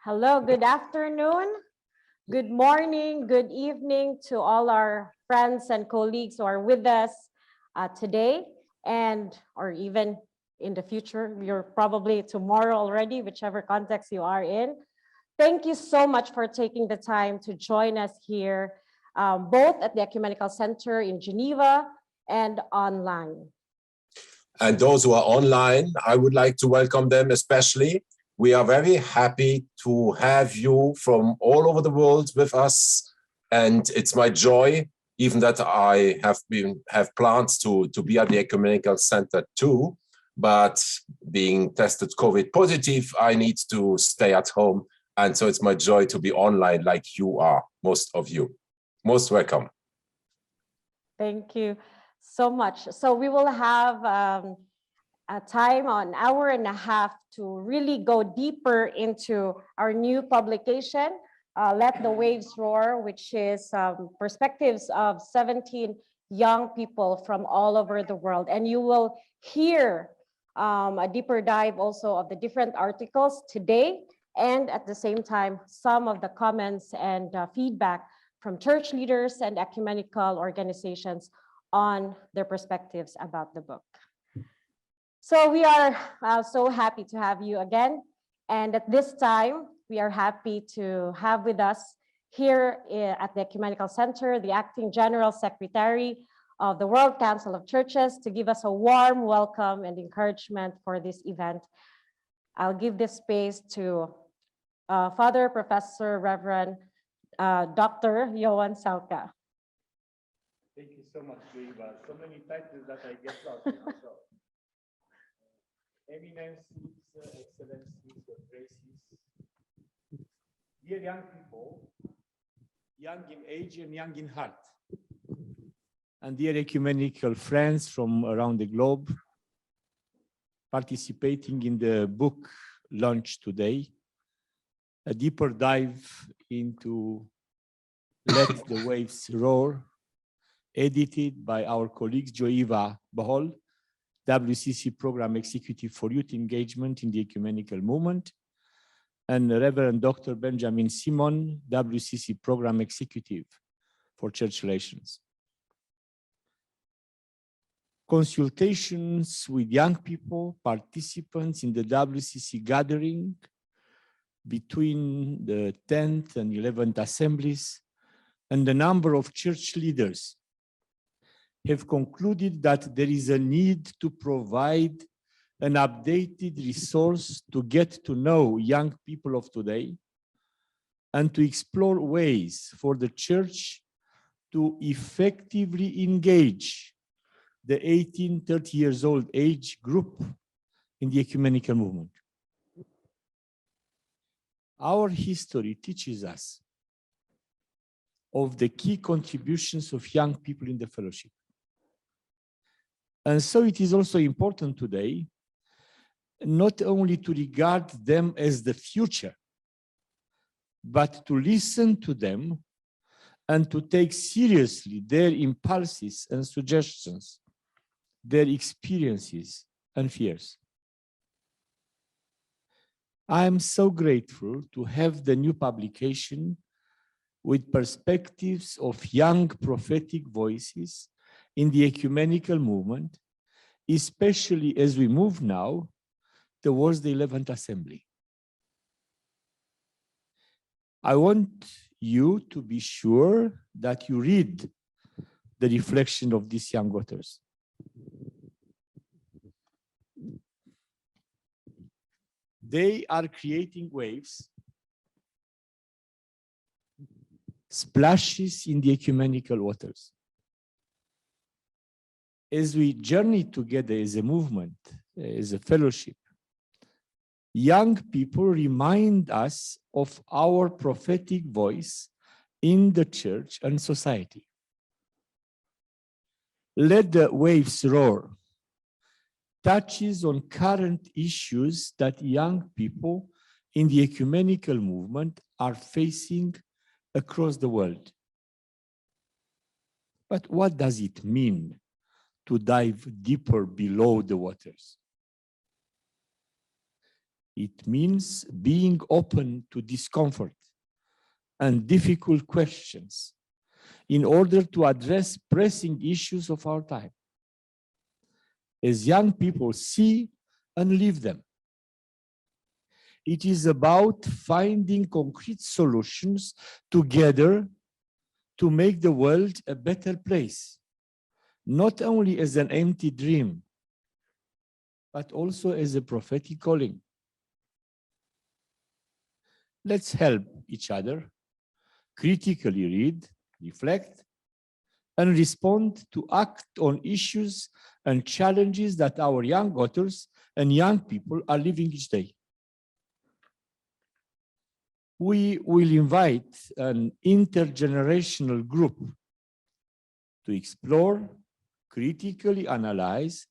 Hello, good afternoon, good morning, good evening to all our friends and colleagues who are with us today or even in the future. You're probably tomorrow already, whichever context you are in. Thank you so much for taking the time to join us here, both at the Ecumenical Center in Geneva and online. And those who are online, I would like to welcome them especially. We are very happy to have you from all over the world with us. And it's my joy, even that I have plans to be at the Ecumenical Center too, but being tested COVID positive, I need to stay at home. And so it's my joy to be online like you are, most of you. Most welcome. Thank you so much. So we will have a time, an hour and a half to really go deeper into our new publication, Let the Waves Roar, which is perspectives of 17 young people from all over the world. And you will hear a deeper dive also of the different articles today, and at the same time, some of the comments and feedback from church leaders and ecumenical organizations on their perspectives about the book. So we are so happy to have you again. And at this time, we are happy to have with us here at the Ecumenical Center, the Acting General Secretary of the World Council of Churches, to give us a warm welcome and encouragement for this event. I'll give this space to Father, Professor, Reverend, Dr. Johan Sauka. Thank you so much, Yulia. So many titles that I get lost. So. Eminencies, Excellencies, Your Graces, dear young people, young in age and young in heart, and dear ecumenical friends from around the globe participating in the book launch today, a deeper dive into Let the Waves Roar, edited by our colleagues Joiva Bahol, WCC Program Executive for Youth Engagement in the Ecumenical Movement, and Reverend Dr. Benjamin Simon, WCC Program Executive for Church Relations. Consultations with young people, participants in the WCC gathering between the 10th and 11th assemblies, and the number of church leaders have concluded that there is a need to provide an updated resource to get to know young people of today and to explore ways for the church to effectively engage the 18-30 years old age group in the ecumenical movement. Our history teaches us of the key contributions of young people in the fellowship. And so it is also important today not only to regard them as the future, but to listen to them and to take seriously their impulses and suggestions, their experiences and fears. I am so grateful to have the new publication with perspectives of young prophetic voices in the ecumenical movement, especially as we move now towards the 11th assembly. I want you to be sure that you read the reflection of these young authors. They are creating waves, splashes in the ecumenical waters. As we journey together as a movement, as a fellowship, young people remind us of our prophetic voice in the church and society. Let the Waves Roar touches on current issues that young people in the ecumenical movement are facing across the world. But what does it mean to dive deeper below the waters? It means being open to discomfort and difficult questions in order to address pressing issues of our time. As young people see and live them. It is about finding concrete solutions together to make the world a better place, not only as an empty dream, but also as a prophetic calling. Let's help each other critically read, reflect, and respond to act on issues and challenges that our young authors and young people are living each day. We will invite an intergenerational group to explore, critically analyze,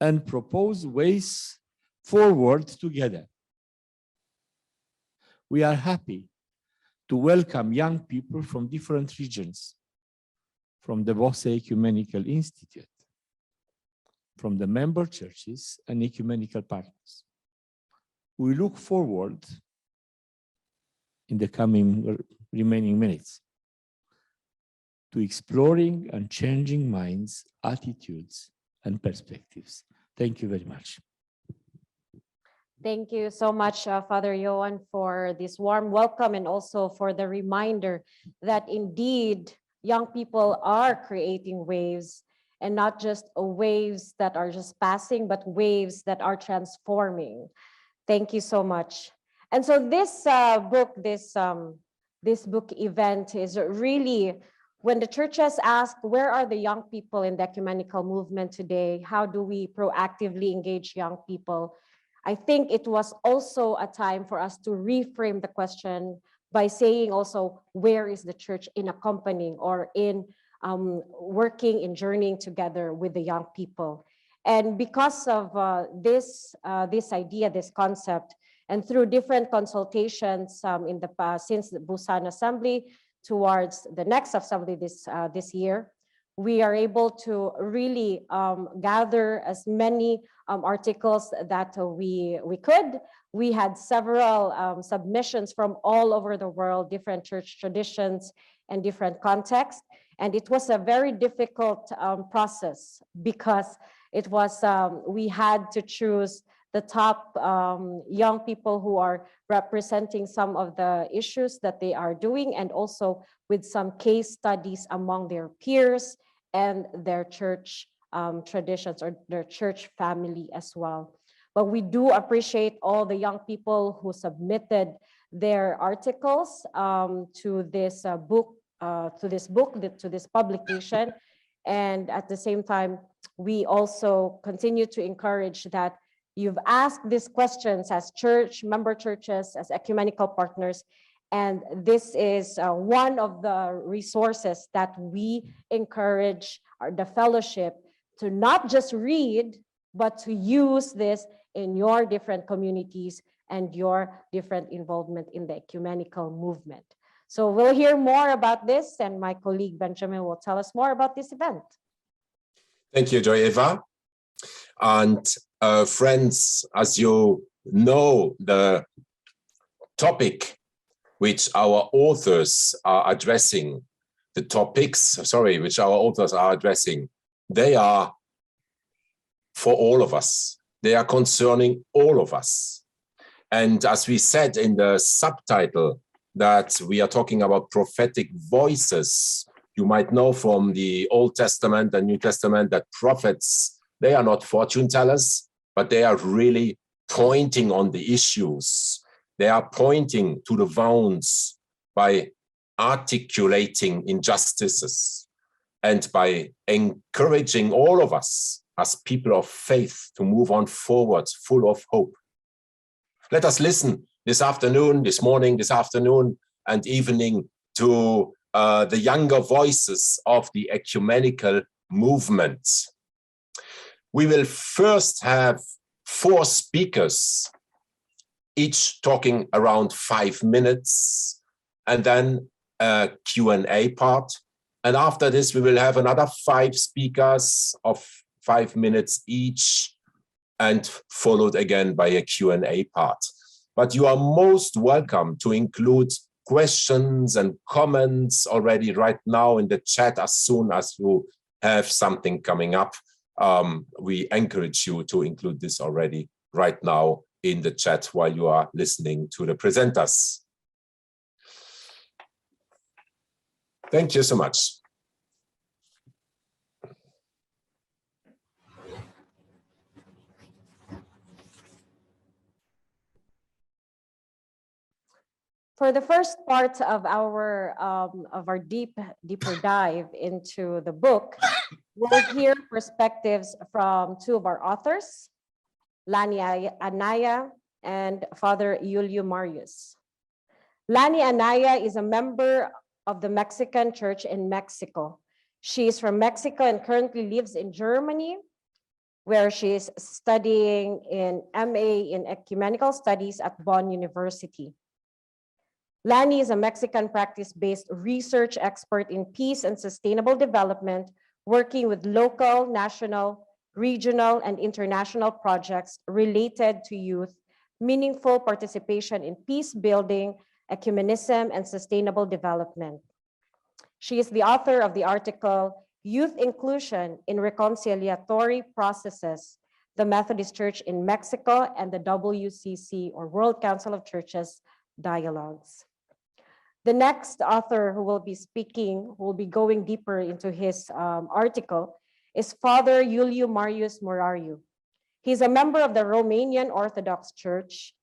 and propose ways forward together. We are happy to welcome young people from different regions, from the Bosse Ecumenical Institute, from the member churches and ecumenical partners. We look forward in the coming remaining minutes to exploring and changing minds, attitudes, and perspectives. Thank you very much. Thank you so much, Father Johan, for this warm welcome and also for the reminder that indeed young people are creating waves, and not just waves that are just passing, but waves that are transforming. Thank you so much. And so this this book event is really when the churches ask, where are the young people in the ecumenical movement today? How do we proactively engage young people? I think it was also a time for us to reframe the question by saying also, where is the church in accompanying or in working in journeying together with the young people? And because of this idea, this concept, and through different consultations in the past, since the Busan Assembly towards the next assembly this year, we are able to really gather as many articles that we could. We had several submissions from all over the world, different church traditions and different contexts. And it was a very difficult process because it was, we had to choose the top young people who are representing some of the issues that they are doing, and also with some case studies among their peers and their church traditions or their church family as well. But we do appreciate all the young people who submitted their articles to this book, to this publication. And at the same time, we also continue to encourage that you've asked these questions as church, member churches, as ecumenical partners. And this is one of the resources that we encourage the fellowship to not just read, but to use this in your different communities and your different involvement in the ecumenical movement. So we'll hear more about this, and my colleague Benjamin will tell us more about this event. Thank you, Joy Eva. And friends, as you know, the topic which our authors are addressing, which our authors are addressing, they are for all of us. They are concerning all of us. And as we said in the subtitle, that we are talking about prophetic voices. You might know from the Old Testament and New Testament that prophets, they are not fortune tellers, but they are really pointing on the issues. They are pointing to the wounds by articulating injustices and by encouraging all of us as people of faith to move on forward, full of hope. Let us listen this afternoon, this morning, this afternoon, and evening to the younger voices of the ecumenical movement. We will first have 4 speakers, each talking around 5 minutes, and then a Q&A part. And after this, we will have another 5 speakers of 5 minutes each, and followed again by a Q&A part. But you are most welcome to include questions and comments already right now in the chat as soon as you have something coming up. We encourage you to include this already right now in the chat while you are listening to the presenters. Thank you so much. For the first part of our deeper dive into the book, we'll hear perspectives from two of our authors, Lani Anaya and Father Yulia Marius. Lani Anaya is a member of the Mexican Church in Mexico. She is from Mexico and currently lives in Germany, where she is studying in MA in Ecumenical Studies at Bonn University. Lani is a Mexican practice-based research expert in peace and sustainable development, working with local, national, regional, and international projects related to youth, meaningful participation in peace building, ecumenism, and sustainable development. She is the author of the article, Youth Inclusion in Reconciliatory Processes, the Methodist Church in Mexico and the WCC, or World Council of Churches, Dialogues. The next author who will be speaking, who will be going deeper into his article, is Father Yulia Marius Morario. He's a member of the Romanian Orthodox Church,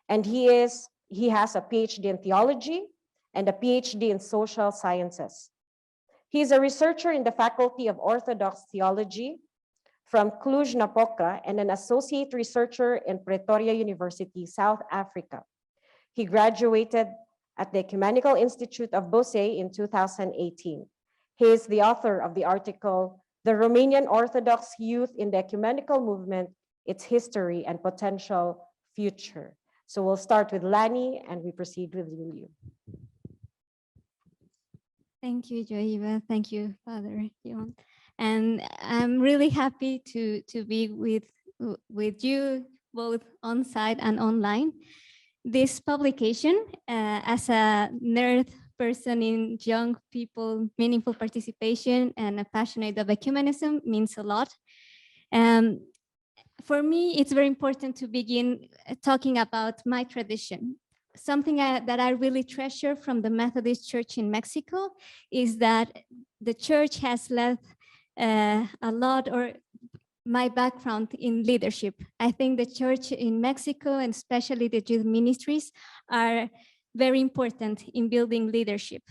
and he has a PhD in theology and a PhD in social sciences. He's a researcher in the Faculty of Orthodox Theology from Cluj-Napoca and an associate researcher in Pretoria University, South Africa. He graduated at the Ecumenical Institute of Bose in 2018. He is the author of the article, The Romanian Orthodox Youth in the Ecumenical Movement, Its History and Potential Future. So we'll start with Lani and we proceed with Yulia. Thank you, Joiva. Thank you, Father Yon. And I'm really happy to be with you both on site and online. This publication, as a nerd person in young people, meaningful participation and a passionate of ecumenism, means a lot. For me, it's very important to begin talking about my tradition. Something that I really treasure from the Methodist Church in Mexico is that the church has led a lot, or my background in leadership. I think the church in Mexico, and especially the youth ministries, are very important in building leadership.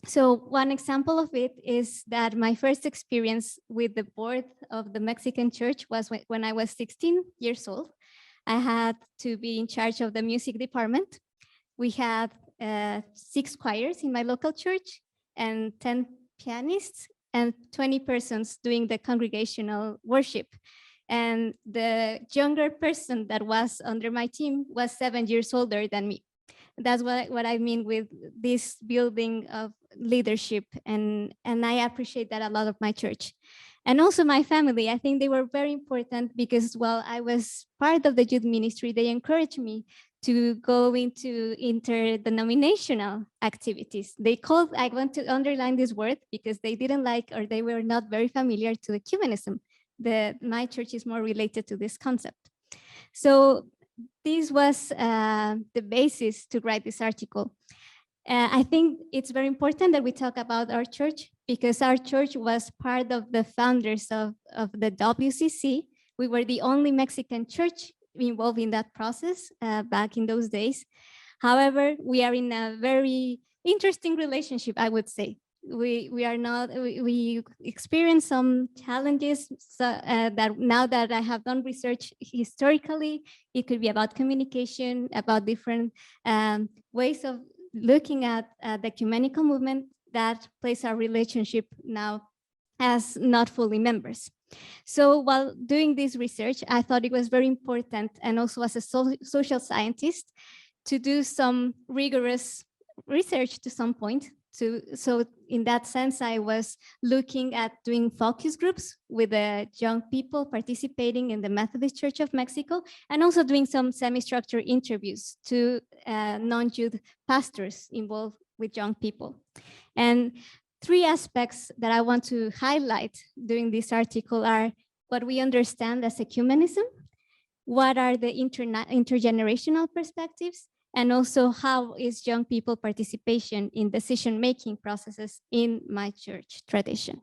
So one example of it is that my first experience with the board of the Mexican church was when I was 16 years old. I had to be in charge of the music department. We had 6 choirs in my local church and 10 pianists and 20 persons doing the congregational worship. And the younger person that was under my team was 7 years older than me. That's what I mean with this building of leadership. And I appreciate that a lot of my church. And also my family, I think they were very important because while I was part of the youth ministry, they encouraged me to go into interdenominational activities. I want to underline this word because they didn't like, or they were not very familiar to ecumenism. My church is more related to this concept. So this was the basis to write this article. I think it's very important that we talk about our church because our church was part of the founders of the WCC. We were the only Mexican church involved in that process back in those days. However, we are in a very interesting relationship, I would say. We experience some challenges that now that I have done research historically, it could be about communication, about different ways of looking at the ecumenical movement that place our relationship now as not fully members. So while doing this research, I thought it was very important, and also as a social scientist, to do some rigorous research to some point So in that sense, I was looking at doing focus groups with the young people participating in the Methodist Church of Mexico, and also doing some semi-structured interviews to non-youth pastors involved with young people. And three aspects that I want to highlight during this article are what we understand as ecumenism, what are the intergenerational perspectives, and also how is young people participation in decision-making processes in my church tradition.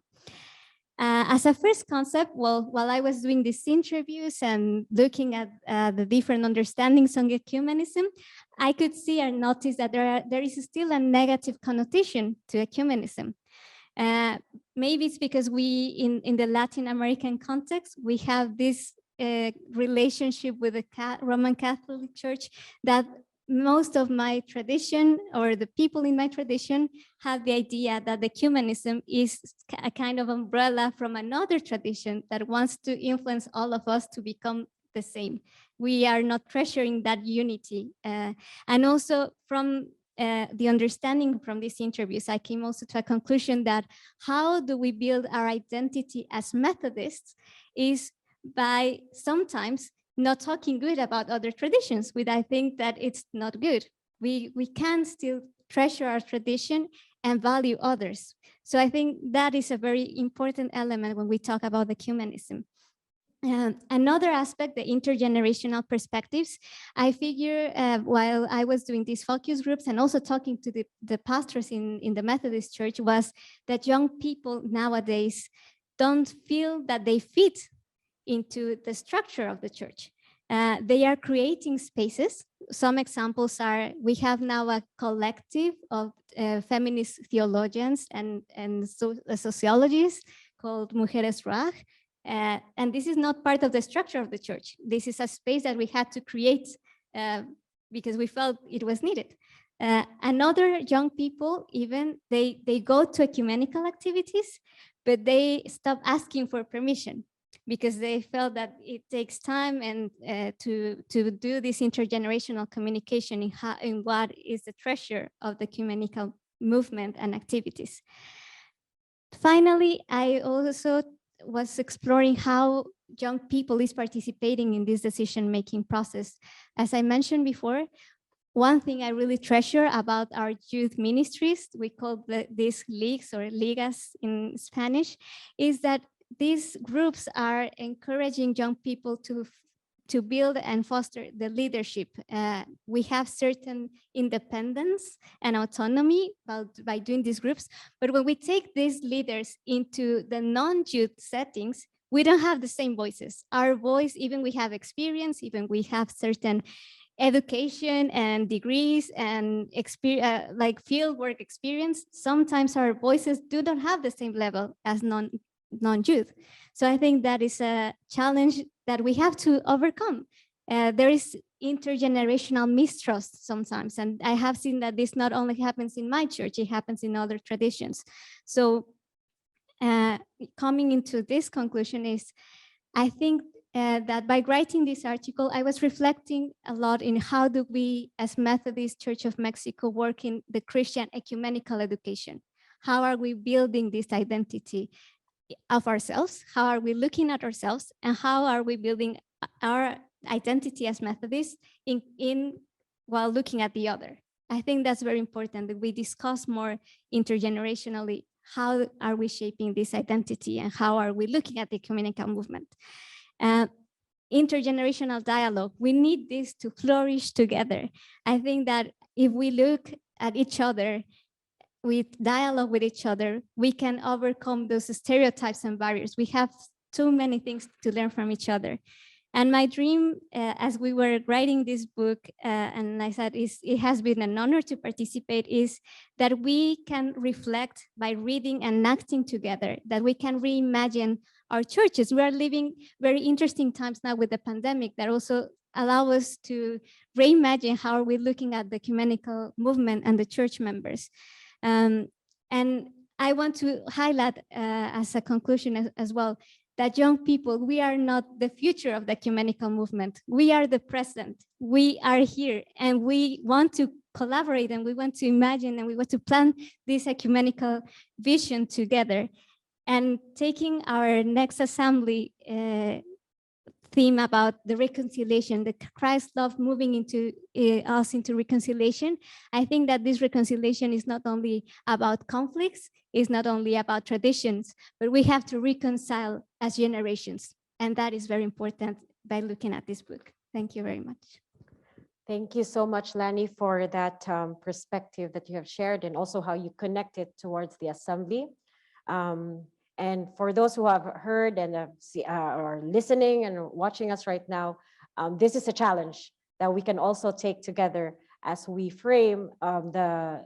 As a first concept, well, while I was doing these interviews and looking at the different understandings on ecumenism, I could see and notice that there is still a negative connotation to ecumenism. Maybe it's because we, in the Latin American context, we have this relationship with the Roman Catholic Church that most of my tradition, or the people in my tradition, have the idea that ecumenism is a kind of umbrella from another tradition that wants to influence all of us to become the same. We are not treasuring that unity. And also from the understanding from these interviews, I came also to a conclusion that how do we build our identity as Methodists is by sometimes not talking good about other traditions, which I think that it's not good. We can still treasure our tradition and value others. So I think that is a very important element when we talk about ecumenism. Another aspect, the intergenerational perspectives, I figure while I was doing these focus groups and also talking to the pastors in the Methodist Church, was that young people nowadays don't feel that they fit into the structure of the church. They are creating spaces. Some examples are, we have now a collective of feminist theologians and sociologists called Mujeres Ruach. And this is not part of the structure of the church. This is a space that we had to create because we felt it was needed. Another young people, even they go to ecumenical activities, but they stop asking for permission because they felt that it takes time and to do this intergenerational communication in what is the treasure of the ecumenical movement and activities. Finally, I also was exploring how young people is participating in this decision-making process. As I mentioned before, one thing I really treasure about our youth ministries, we call these leagues or ligas in Spanish, is that these groups are encouraging young people to build and foster the leadership. We have certain independence and autonomy by doing these groups, but when we take these leaders into the non-youth settings, we don't have the same voices. Our voice, even we have experience, even we have certain education and degrees and like field work experience, sometimes our voices do not have the same level as non-youth. So I think that is a challenge that we have to overcome. There is intergenerational mistrust sometimes, and I have seen that this not only happens in my church, it happens in other traditions. So coming into this conclusion is, I think that by writing this article, I was reflecting a lot in how do we as Methodist Church of Mexico work in the Christian ecumenical education? How are we building this identity of ourselves? How are we looking at ourselves? And how are we building our identity as Methodists while looking at the other? I think that's very important that we discuss more intergenerationally. How are we shaping this identity and how are we looking at the ecumenical movement? Intergenerational dialogue, we need this to flourish together. I think that if we look at each other with dialogue with each other, we can overcome those stereotypes and barriers. We have too many things to learn from each other. And my dream, as we were writing this book, and I said it has been an honor to participate, is that we can reflect by reading and acting together, that we can reimagine our churches. We are living very interesting times now with the pandemic that also allow us to reimagine how are we looking at the ecumenical movement and the church members. And I want to highlight as a conclusion as well, that young people, we are not the future of the ecumenical movement. We are the present. We are here and we want to collaborate and we want to imagine and we want to plan this ecumenical vision together. And taking our next assembly theme about the reconciliation, the Christ love moving into us into reconciliation, I think that this reconciliation is not only about conflicts, it's not only about traditions, but we have to reconcile as generations. And that is very important by looking at this book. Thank you very much. Thank you so much, Lani, for that perspective that you have shared and also how you connected towards the assembly. And for those who have heard and are listening and watching us right now, this is a challenge that we can also take together as we frame the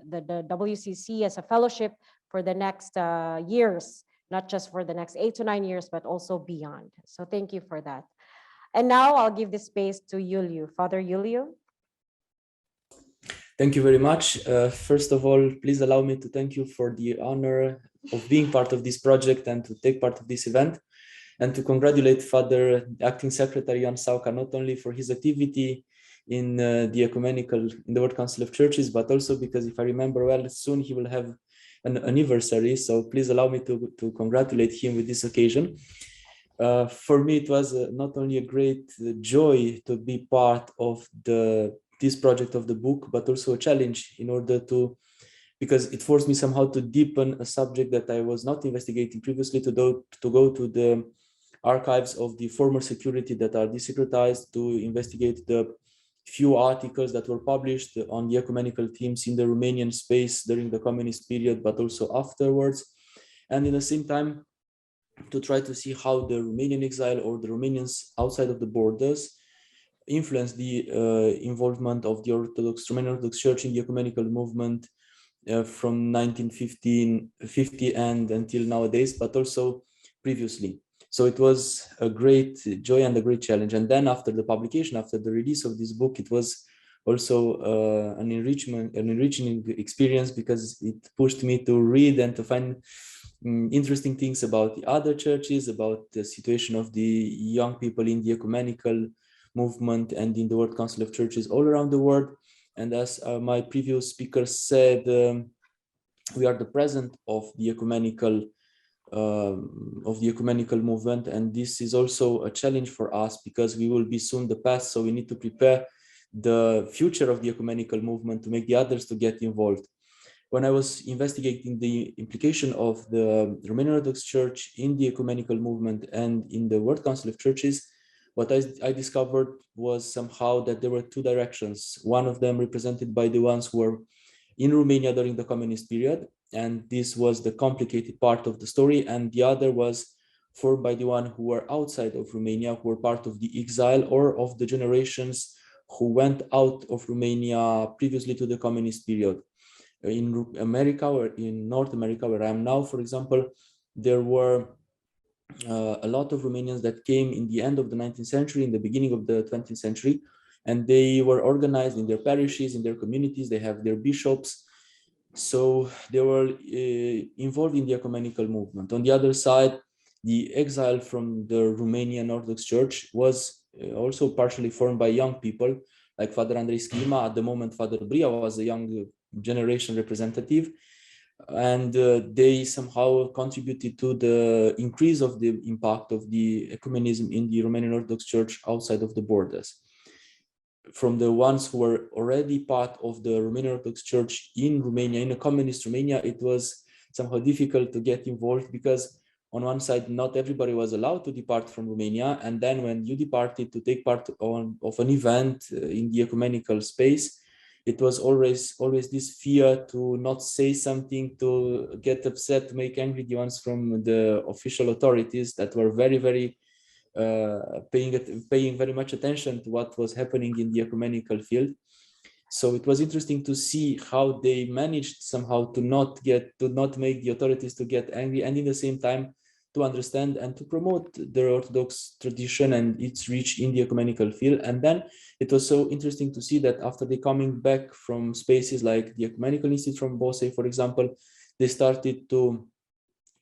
WCC as a fellowship for the next years, not just for the next 8 to 9 years, but also beyond. So thank you for that. And now I'll give the space to Yulia. Father Yulia. Thank you very much. First of all, please allow me to thank you for the honor of being part of this project and to take part of this event, and to congratulate Father Acting Secretary Jan Sauka, not only for his activity in the ecumenical, in the World Council of Churches, but also because, if I remember well, soon he will have an anniversary. So please allow me to congratulate him with this occasion. For me, it was not only a great joy to be part of this project of the book, but also a challenge in order to, because it forced me somehow to deepen a subject that I was not investigating previously, to go to the archives of the former security that are desecretized, to investigate the few articles that were published on the ecumenical themes in the Romanian space during the communist period, but also afterwards. And in the same time, to try to see how the Romanian exile or the Romanians outside of the borders influenced the involvement of the Romanian Orthodox Church in the ecumenical movement from 1950 and until nowadays, but also previously. So it was a great joy and a great challenge. And then after the publication, after the release of this book, it was also an enriching experience, because it pushed me to read and to find interesting things about the other churches, about the situation of the young people in the ecumenical movement and in the World Council of Churches all around the world. And as my previous speaker said, we are the present of the ecumenical movement, and this is also a challenge for us, because we will be soon the past, so we need to prepare the future of the ecumenical movement to make the others to get involved. When I was investigating the implication of the Romanian Orthodox Church in the ecumenical movement and in the World Council of Churches, what I discovered was somehow that there were two directions. One of them represented by the ones who were in Romania during the communist period, and this was the complicated part of the story, and the other was formed by the one who were outside of Romania, who were part of the exile or of the generations who went out of Romania previously to the communist period. In America, or in North America, where I am now, for example, there were a lot of Romanians that came in the end of the 19th century, in the beginning of the 20th century, and they were organized in their parishes, in their communities. They have their bishops, so they were involved in the ecumenical movement. On the other side, the exile from the Romanian Orthodox Church was also partially formed by young people, like Father Andrei Schima. At the moment, Father Bria was a young generation representative, and they somehow contributed to the increase of the impact of the ecumenism in the Romanian Orthodox Church outside of the borders. From the ones who were already part of the Romanian Orthodox Church in Romania, in a communist Romania, it was somehow difficult to get involved, because on one side, not everybody was allowed to depart from Romania. And then when you departed to take part of an event in the ecumenical space, it was always this fear to not say something, to get upset, to make angry the ones from the official authorities that were very, very paying very much attention to what was happening in the ecumenical field. So it was interesting to see how they managed somehow to not make the authorities to get angry, and in the same time to understand and to promote the Orthodox tradition and its reach in the ecumenical field. And then it was so interesting to see that after they coming back from spaces like the Ecumenical Institute from Bosei, for example, they started to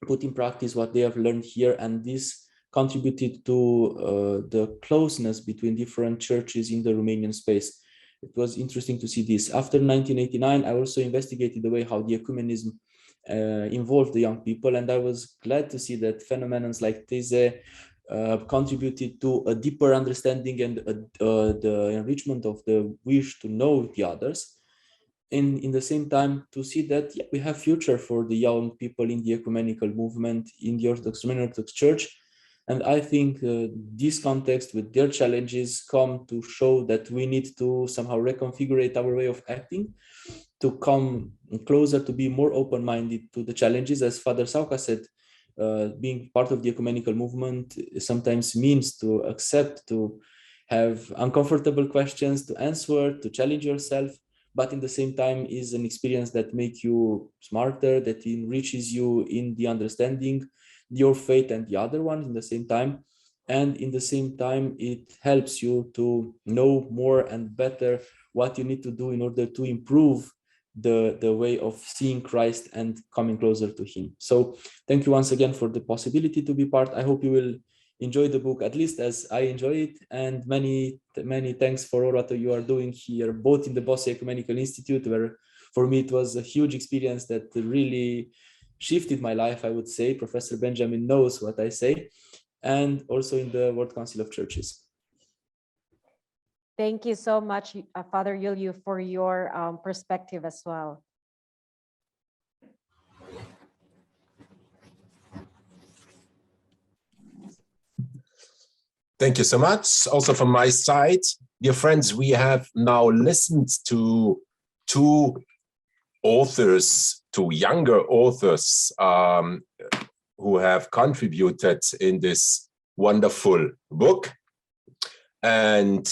put in practice what they have learned here, and this contributed to the closeness between different churches in the Romanian space. it was interesting to see this. After 1989, I also investigated the way how the ecumenism involved the young people, and I was glad to see that phenomena like These contributed to a deeper understanding and the enrichment of the wish to know the others. And in the same time, to see that we have future for the young people in the ecumenical movement in the Roman Orthodox Church. And I think this context with their challenges come to show that we need to somehow reconfigure our way of acting, to come closer, to be more open-minded to the challenges. As Father Sauka said, being part of the ecumenical movement sometimes means to accept, to have uncomfortable questions to answer, to challenge yourself, but in the same time is an experience that makes you smarter, that enriches you in the understanding your faith and the other one in the same time. And in the same time, it helps you to know more and better what you need to do in order to improve the way of seeing Christ and coming closer to him. So thank you once again for the possibility to be part. I hope you will enjoy the book, at least as I enjoy it. And many thanks for all what you are doing here, both in the Bosse Ecumenical Institute, where for me it was a huge experience that really shifted my life, I would say. Professor Benjamin knows what I say. And also in the World Council of Churches. Thank you so much, Father Yulia, for your perspective as well. Thank you so much. Also from my side, dear friends, we have now listened to two authors, two younger authors who have contributed in this wonderful book. And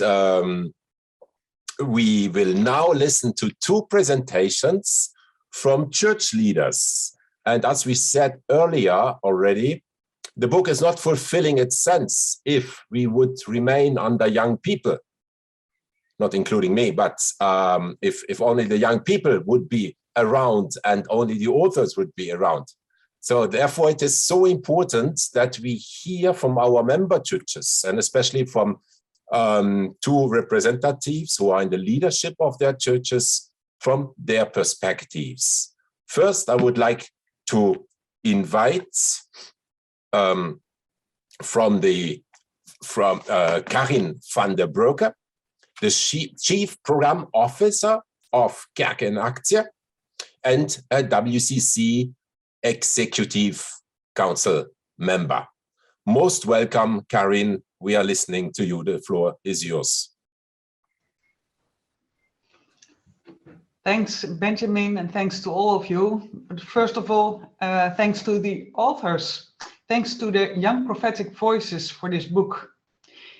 we will now listen to two presentations from church leaders. And as we said earlier already, the book is not fulfilling its sense if we would remain under young people, not including me, but if only the young people would be around and only the authors would be around. So therefore, it is so important that we hear from our member churches, and especially from two representatives who are in the leadership of their churches, from their perspectives. First, I would like to invite Karin van der Broeke, the Chief Program Officer of Kerk en Actie, and a WCC Executive Council member. Most welcome, Karin. We are listening to you. The floor is yours. Thanks, Benjamin, and thanks to all of you. But first of all, thanks to the authors. Thanks to the young prophetic voices for this book.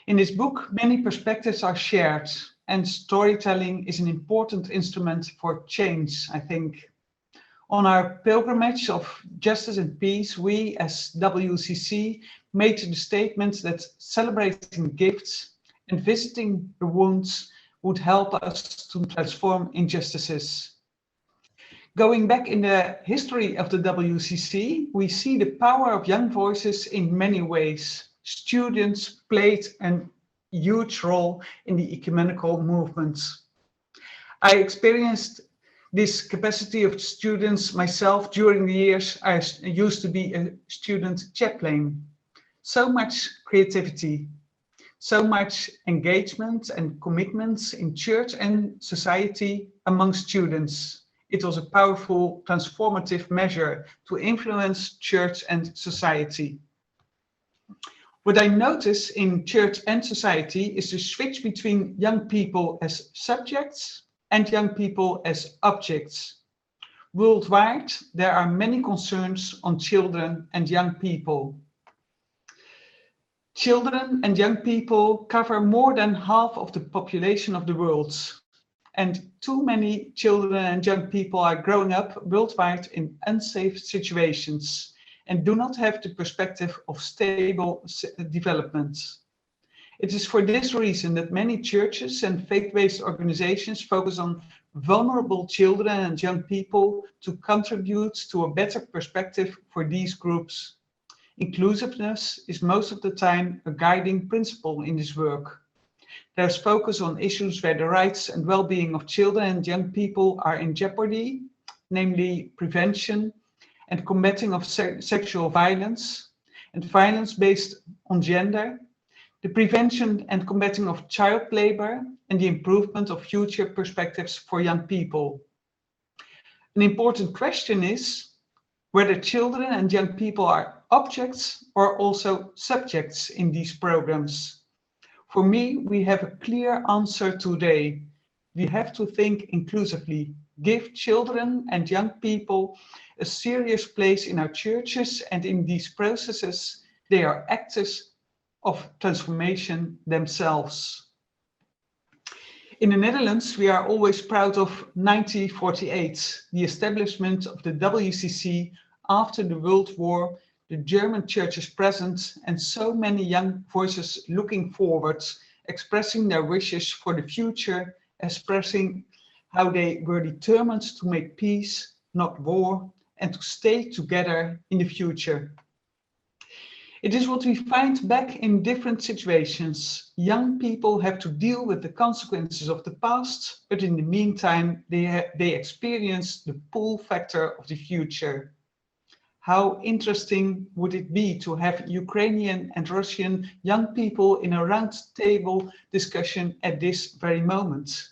In this book, many perspectives are shared, and storytelling is an important instrument for change, I think. On our pilgrimage of justice and peace, we as WCC made the statement that celebrating gifts and visiting the wounds would help us to transform injustices. Going back in the history of the WCC, we see the power of young voices in many ways. Students played a huge role in the ecumenical movements. I experienced this capacity of students myself during the years I used to be a student chaplain. So much creativity, so much engagement and commitments in church and society among students. It was a powerful, transformative measure to influence church and society. What I notice in church and society is the switch between young people as subjects and young people as objects. Worldwide, there are many concerns on children and young people. Children and young people cover more than half of the population of the world. And too many children and young people are growing up worldwide in unsafe situations and do not have the perspective of stable development. It is for this reason that many churches and faith-based organizations focus on vulnerable children and young people to contribute to a better perspective for these groups. Inclusiveness is most of the time a guiding principle in this work. There's focus on issues where the rights and well-being of children and young people are in jeopardy, namely prevention and combating of sexual violence and violence based on gender, the prevention and combating of child labor, and the improvement of future perspectives for young people. An important question is whether children and young people are objects or also subjects in these programs. For me, we have a clear answer today. We have to think inclusively, give children and young people a serious place in our churches, and in these processes, they are actors of transformation themselves. In the Netherlands, we are always proud of 1948, the establishment of the WCC after the World War, the German church's presence, and so many young voices looking forward, expressing their wishes for the future, expressing how they were determined to make peace, not war, and to stay together in the future. It is what we find back in different situations. Young people have to deal with the consequences of the past, but in the meantime, they experience the pull factor of the future. How interesting would it be to have Ukrainian and Russian young people in a round table discussion at this very moment?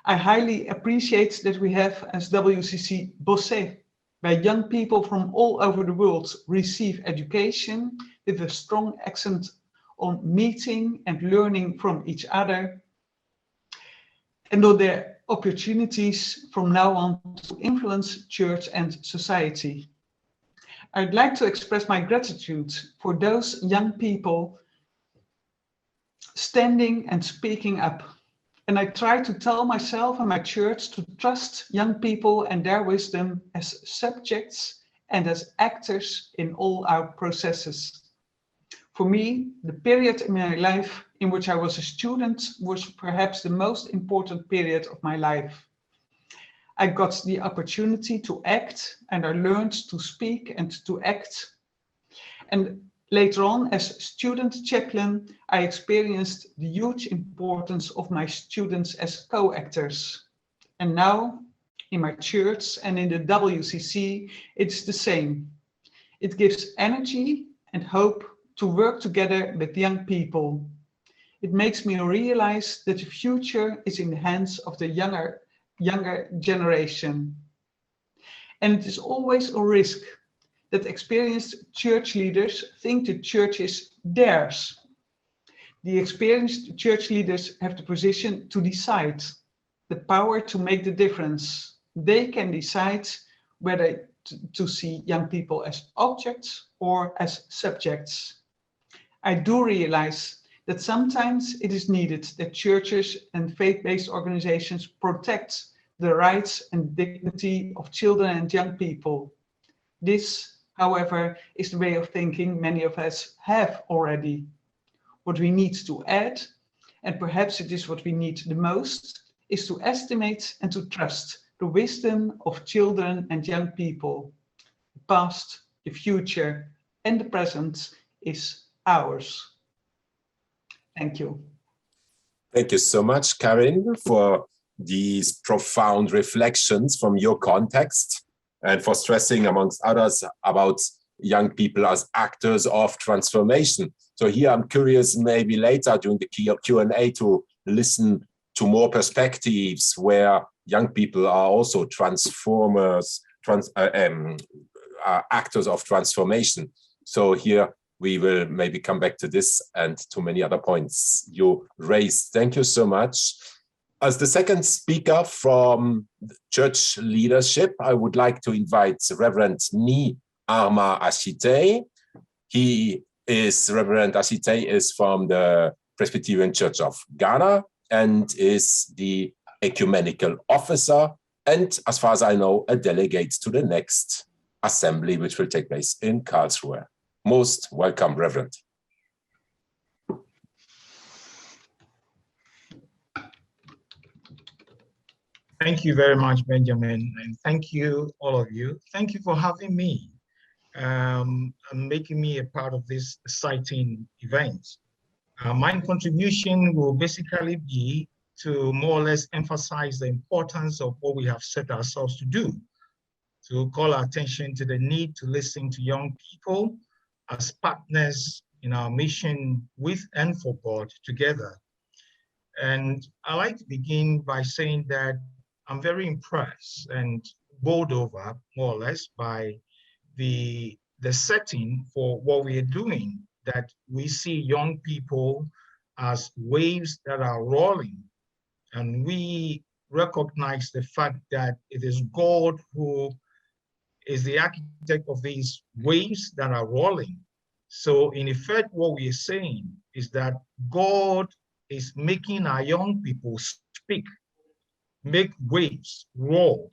I highly appreciate that we have as WCC Bossé, where young people from all over the world receive education with a strong accent on meeting and learning from each other, and on their opportunities from now on to influence church and society. I'd like to express my gratitude for those young people standing and speaking up. And I try to tell myself and my church to trust young people and their wisdom as subjects and as actors in all our processes. For me, the period in my life in which I was a student was perhaps the most important period of my life. I got the opportunity to act, and I learned to speak and to act. And later on, as student chaplain, I experienced the huge importance of my students as co-actors. And now, in my church and in the WCC, it's the same. It gives energy and hope to work together with young people. It makes me realize that the future is in the hands of the younger generation. And it is always a risk that experienced church leaders think the church is theirs. The experienced church leaders have the position to decide, the power to make the difference. They can decide whether to see young people as objects or as subjects. I do realize that sometimes it is needed that churches and faith-based organizations protect the rights and dignity of children and young people. This, however, is the way of thinking many of us have already. What we need to add, and perhaps it is what we need the most, is to estimate and to trust the wisdom of children and young people. The past, the future, and the present is ours. Thank you. Thank you so much, Karin, for these profound reflections from your context and for stressing, amongst others, about young people as actors of transformation. So here I'm curious, maybe later during the Q&A, to listen to more perspectives where young people are also transformers, actors of transformation. So here we will maybe come back to this and to many other points you raised. Thank you so much. As the second speaker from church leadership, I would like to invite Reverend Mi Arma Ashite. Reverend Ashite is from the Presbyterian Church of Ghana and is the ecumenical officer, and as far as I know, a delegate to the next assembly, which will take place in Karlsruhe. Most welcome, Reverend. Thank you very much, Benjamin, and thank you, all of you. Thank you for having me and making me a part of this exciting event. My contribution will basically be to more or less emphasize the importance of what we have set ourselves to do, to call our attention to the need to listen to young people as partners in our mission with and for God together. And I like to begin by saying that I'm very impressed and bowled over, more or less, by the setting for what we are doing, that we see young people as waves that are rolling. And we recognize the fact that it is God who is the architect of these waves that are rolling. So in effect, what we are saying is that God is making our young people speak, make waves roll.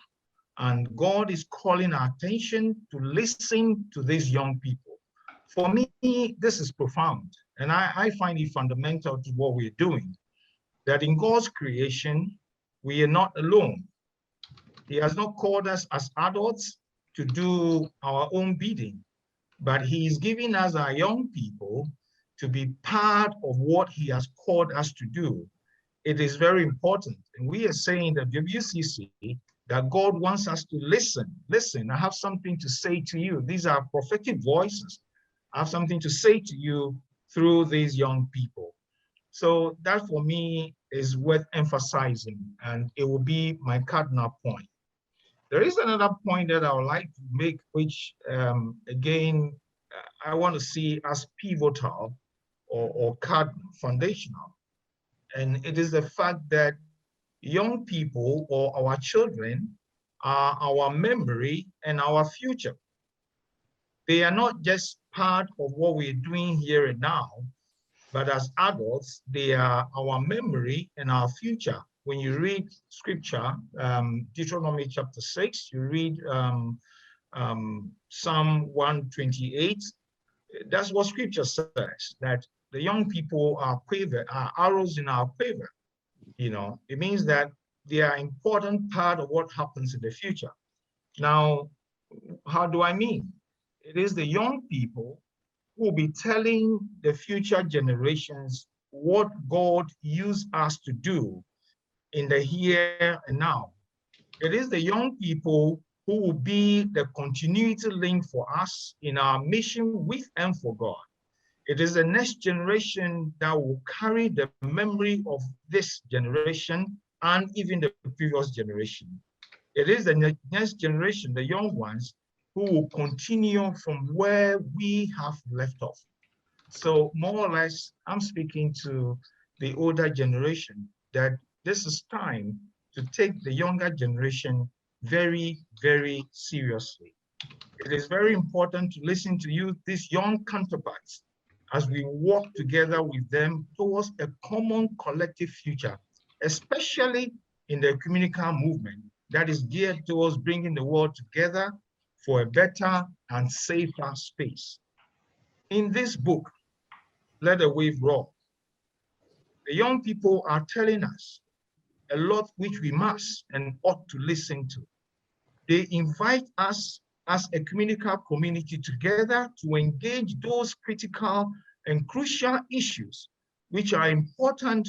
And God is calling our attention to listen to these young people. For me, this is profound. And I find it fundamental to what we're doing, that in God's creation, we are not alone. He has not called us as adults to do our own bidding, but he is giving us our young people to be part of what he has called us to do. It is very important. And we are saying that WCC, that God wants us to listen. Listen, I have something to say to you. These are prophetic voices. I have something to say to you through these young people. So that for me is worth emphasizing, and it will be my cardinal point. There is another point that I would like to make, which again, I want to see as pivotal or cardinal, foundational. And it is the fact that young people or our children are our memory and our future. They are not just part of what we're doing here and now, but as adults, they are our memory and our future. When you read scripture, Deuteronomy chapter 6, you read Psalm 128, that's what scripture says, that the young people are quiver, are arrows in our quiver. You know, it means that they are an important part of what happens in the future. Now, how do I mean? It is the young people who will be telling the future generations what God used us to do in the here and now. It is the young people who will be the continuity link for us in our mission with and for God. It is the next generation that will carry the memory of this generation and even the previous generation. It is the next generation, the young ones, who will continue from where we have left off. So more or less, I'm speaking to the older generation that this is time to take the younger generation very, very seriously. It is very important to listen to you, these young counterparts, as we work together with them towards a common collective future, especially in the ecumenical movement that is geared towards bringing the world together for a better and safer space. In this book, Let the Wave Roll, the young people are telling us a lot which we must and ought to listen to. They invite us as a ecumenical community together to engage those critical and crucial issues which are important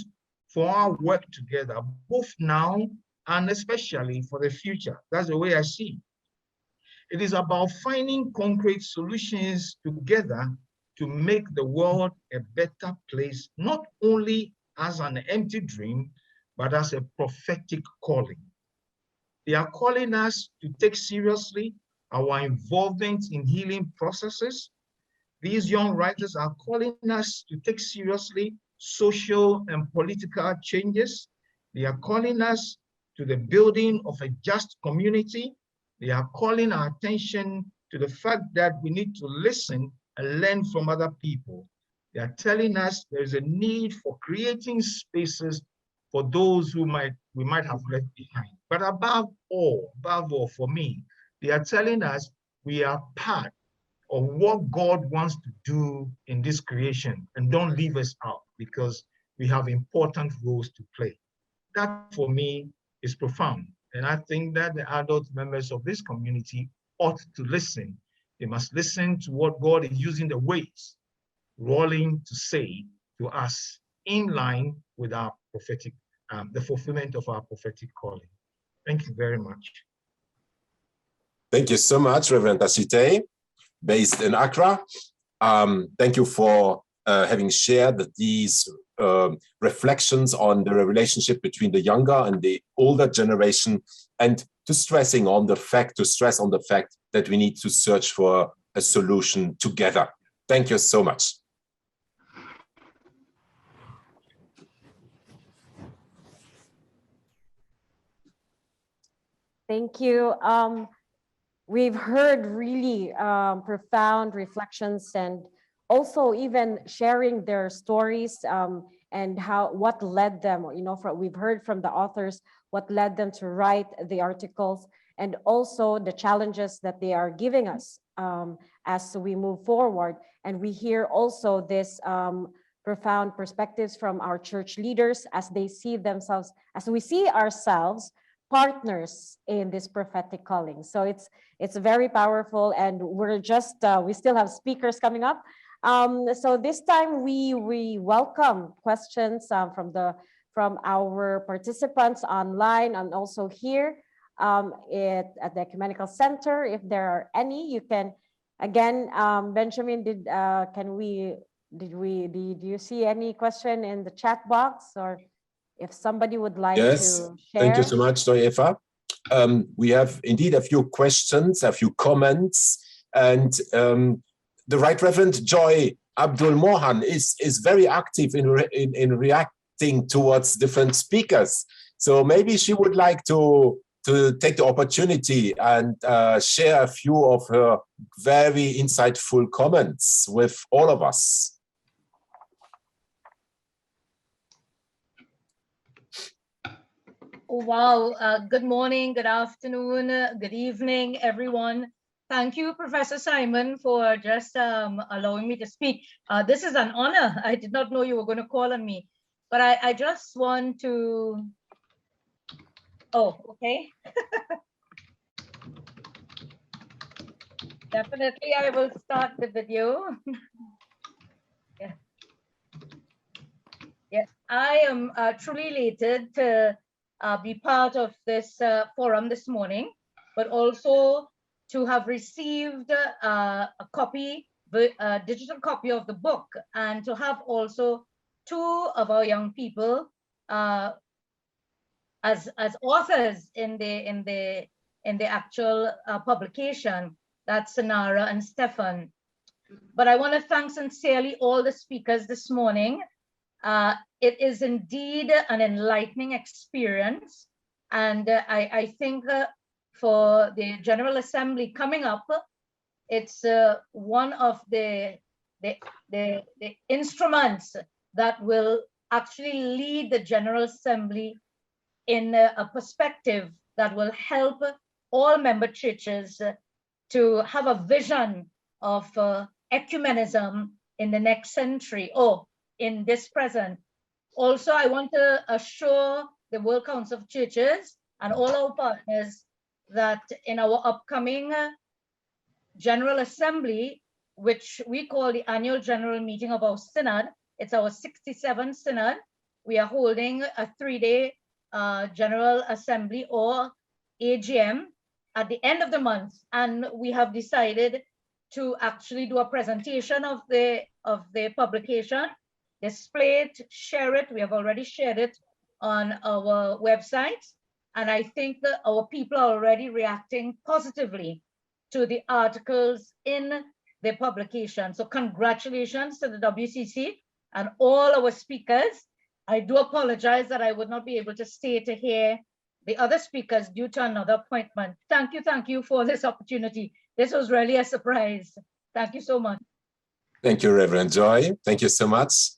for our work together, both now and especially for the future. That's the way I see it. It is about finding concrete solutions together to make the world a better place, not only as an empty dream, but as a prophetic calling. They are calling us to take seriously our involvement in healing processes. These young writers are calling us to take seriously social and political changes. They are calling us to the building of a just community. They are calling our attention to the fact that we need to listen and learn from other people. They are telling us there is a need for creating spaces for those who we might have left behind. But above all, for me, they are telling us we are part of what God wants to do in this creation, and don't leave us out because we have important roles to play. That for me is profound. And I think that the adult members of this community ought to listen. They must listen to what God is using the waves rolling to say to us in line with our prophetic, the fulfillment of our prophetic calling. Thank you very much. Thank you so much, Reverend Ashite, based in Accra. Thank you for having shared these reflections on the relationship between the younger and the older generation, and to stress on the fact that we need to search for a solution together. Thank you so much. Thank you. We've heard really profound reflections, and also even sharing their stories and what led them, we've heard from the authors what led them to write the articles, and also the challenges that they are giving us as we move forward. And we hear also this profound perspectives from our church leaders as they see themselves, as we see ourselves, partners in this prophetic calling. So it's very powerful, and we're just we still have speakers coming up. So this time we welcome questions from our participants online and also here at the Ecumenical Center. If there are any, you can again. Benjamin, did you see any question in the chat box, or if somebody would like to share? Thank you so much, Joy Eva. We have indeed a few questions, a few comments, and the Right Reverend Joy Abdul Mohan is very active in reacting towards different speakers. So maybe she would like to take the opportunity and share a few of her very insightful comments with all of us. Wow, good morning, good afternoon, good evening, everyone. Thank you, Professor Simon, for just allowing me to speak. This is an honor. I did not know you were going to call on me, but I just want to, oh, okay. Definitely, I will start the video. Yeah. Yes, I am truly elated to be part of this forum this morning, but also to have received a copy, a digital copy of the book, and to have also two of our young people as authors in the actual publication. That's Sanara and Stefan. But I want to thank sincerely all the speakers this morning. It is indeed an enlightening experience, and I think for the General Assembly coming up, it's one of the instruments that will actually lead the General Assembly in a perspective that will help all member churches to have a vision of ecumenism in the next century, or in this present. Also, I want to assure the World Council of Churches and all our partners that in our upcoming General Assembly, which we call the annual general meeting of our synod, it's our 67th synod, we are holding a 3-day General Assembly or AGM at the end of the month. And we have decided to actually do a presentation of the publication, display it, share it. We have already shared it on our website. And I think that our people are already reacting positively to the articles in the publication. So congratulations to the WCC and all our speakers. I do apologize that I would not be able to stay to hear the other speakers due to another appointment. Thank you for this opportunity. This was really a surprise. Thank you so much. Thank you, Reverend Joy. Thank you so much.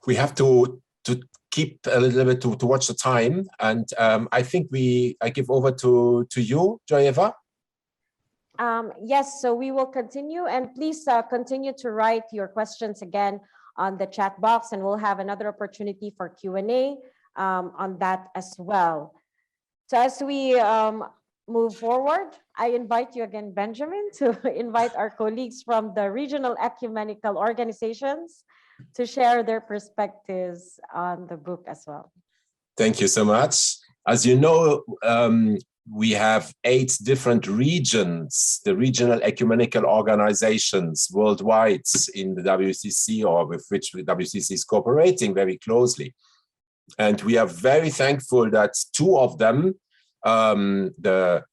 We have to keep a little bit to watch the time, and I think I give over to you, Joy Eva. Yes, so we will continue, and please continue to write your questions again on the chat box, and we'll have another opportunity for Q&A on that as well. So as we move forward, I invite you again, Benjamin, to invite our colleagues from the regional ecumenical organizations to share their perspectives on the book as well. Thank you so much. As you know, we have 8 different regions, the regional ecumenical organizations worldwide in the WCC, or with which the WCC is cooperating very closely. And we are very thankful that 2 of them, the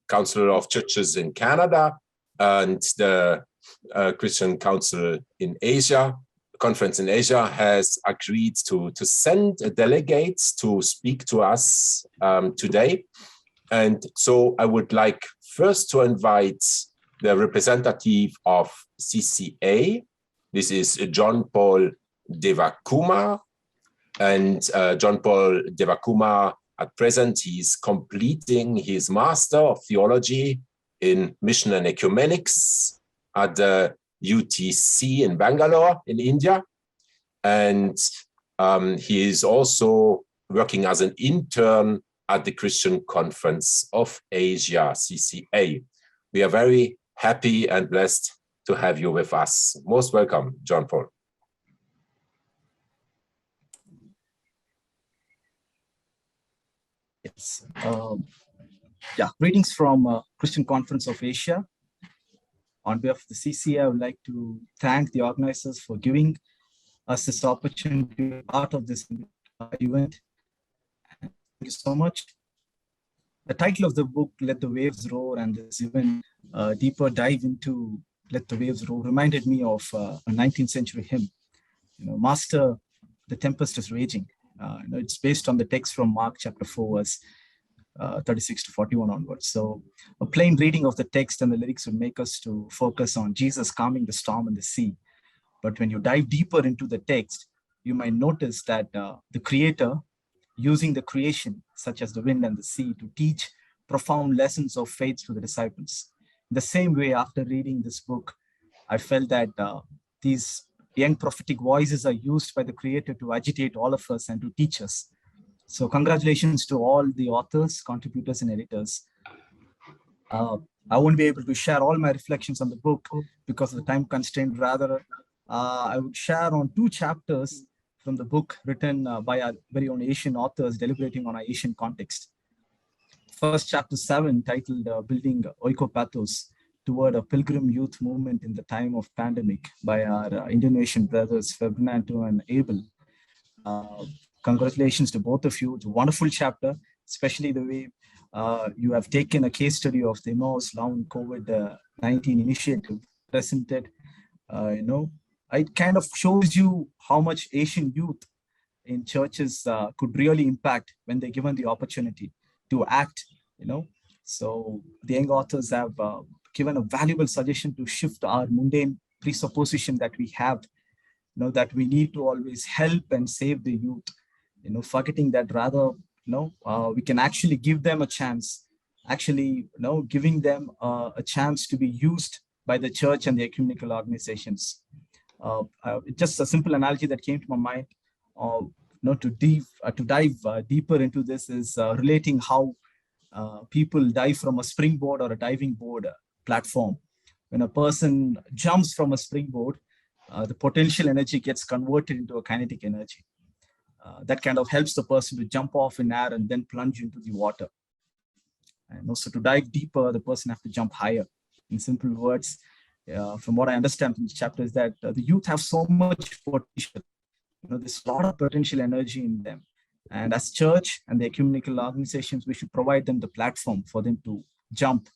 Council of Churches in Canada and the Christian Council in Asia, Conference in Asia, has agreed to send a delegate to speak to us today. And so I would like first to invite the representative of CCA. This is John Paul Devakumar. And John Paul Devakumar, at present, he's completing his Master of Theology in Mission and Ecumenics at the UTC in Bangalore in India. And he is also working as an intern at the Christian Conference of Asia, CCA. We are very happy and blessed to have you with us. Most welcome, John Paul. Yes. Greetings from Christian Conference of Asia. On behalf of the CCA, I would like to thank the organizers for giving us this opportunity to be part of this event. Thank you so much. The title of the book, Let the Waves Roar, and this event, deeper dive into Let the Waves Roar, reminded me of a 19th century hymn. Master, the tempest is raging. It's based on the text from Mark chapter 4, verse 36 to 41 onwards. So a plain reading of the text and the lyrics would make us to focus on Jesus calming the storm in the sea. But when you dive deeper into the text, you might notice that the Creator using the creation, such as the wind and the sea, to teach profound lessons of faith to the disciples. In the same way, after reading this book, I felt that these young prophetic voices are used by the Creator to agitate all of us and to teach us. So congratulations to all the authors, contributors, and editors. I won't be able to share all my reflections on the book because of the time constraint. Rather, I would share on 2 chapters from the book written by our very own Asian authors deliberating on our Asian context. First, chapter 7, titled Building Oikopathos Toward a Pilgrim Youth Movement in the Time of Pandemic, by our Indonesian brothers, Fernando and Abel. Congratulations to both of you. It's a wonderful chapter, especially the way you have taken a case study of the Emmaus Long COVID-19 initiative, presented. It kind of shows you how much Asian youth in churches could really impact when they're given the opportunity to act, So the young authors have given a valuable suggestion to shift our mundane presupposition that we have, that we need to always help and save the youth, forgetting that rather, we can actually give them a chance, giving them a chance to be used by the church and the ecumenical organizations. Just a simple analogy that came to my mind, to dive deeper into this is relating how people dive from a springboard or a diving board platform. When a person jumps from a springboard, the potential energy gets converted into a kinetic energy. That kind of helps the person to jump off in air and then plunge into the water. And also to dive deeper, the person has to jump higher. In simple words, from what I understand from this chapter is that the youth have so much potential. There's a lot of potential energy in them. And as church and the ecumenical organizations, we should provide them the platform for them to jump,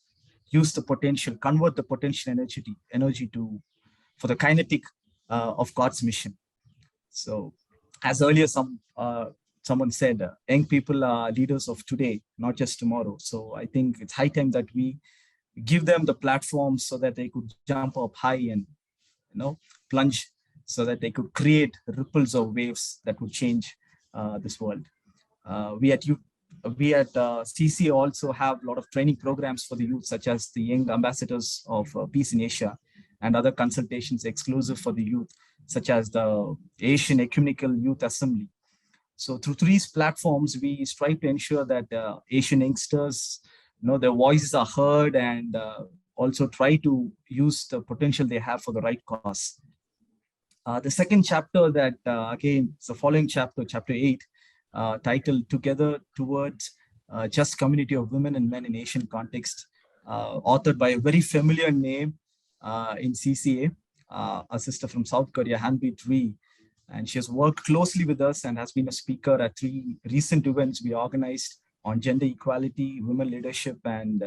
use the potential, convert the potential energy for the kinetic of God's mission. So as earlier someone said, young people are leaders of today, not just tomorrow. So I think it's high time that we give them the platform so that they could jump up high and plunge, so that they could create ripples of waves that would change this world. We at CC also have a lot of training programs for the youth, such as the Young Ambassadors of Peace in Asia and other consultations exclusive for the youth, such as the Asian Ecumenical Youth Assembly. So through these platforms, we strive to ensure that Asian youngsters, their voices are heard, and also try to use the potential they have for the right cause. The second chapter that, again, it's the following chapter, chapter 8, titled Together Towards Just Community of Women and Men in Asian Context, authored by a very familiar name in CCA, a sister from South Korea, Hanbit Ree. And she has worked closely with us and has been a speaker at 3 recent events we organized on gender equality, women leadership, and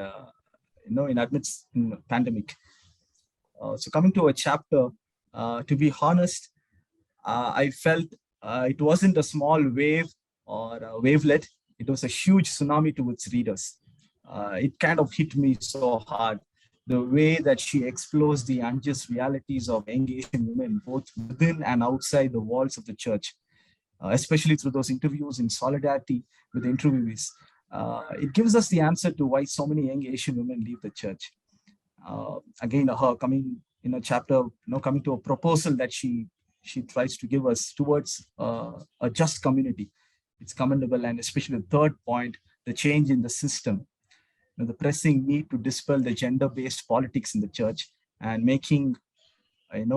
in the pandemic. So coming to a chapter, to be honest, I felt it wasn't a small wave or a wavelet. It was a huge tsunami to its readers. It kind of hit me so hard, the way that she explores the unjust realities of young Asian women, both within and outside the walls of the church, especially through those interviews in solidarity with the interviewees. It gives us the answer to why so many young Asian women leave the church. Again, her coming in a chapter, coming to a proposal that she tries to give us towards a just community. It's commendable, and especially the third point, the change in the system, the pressing need to dispel the gender-based politics in the church and making,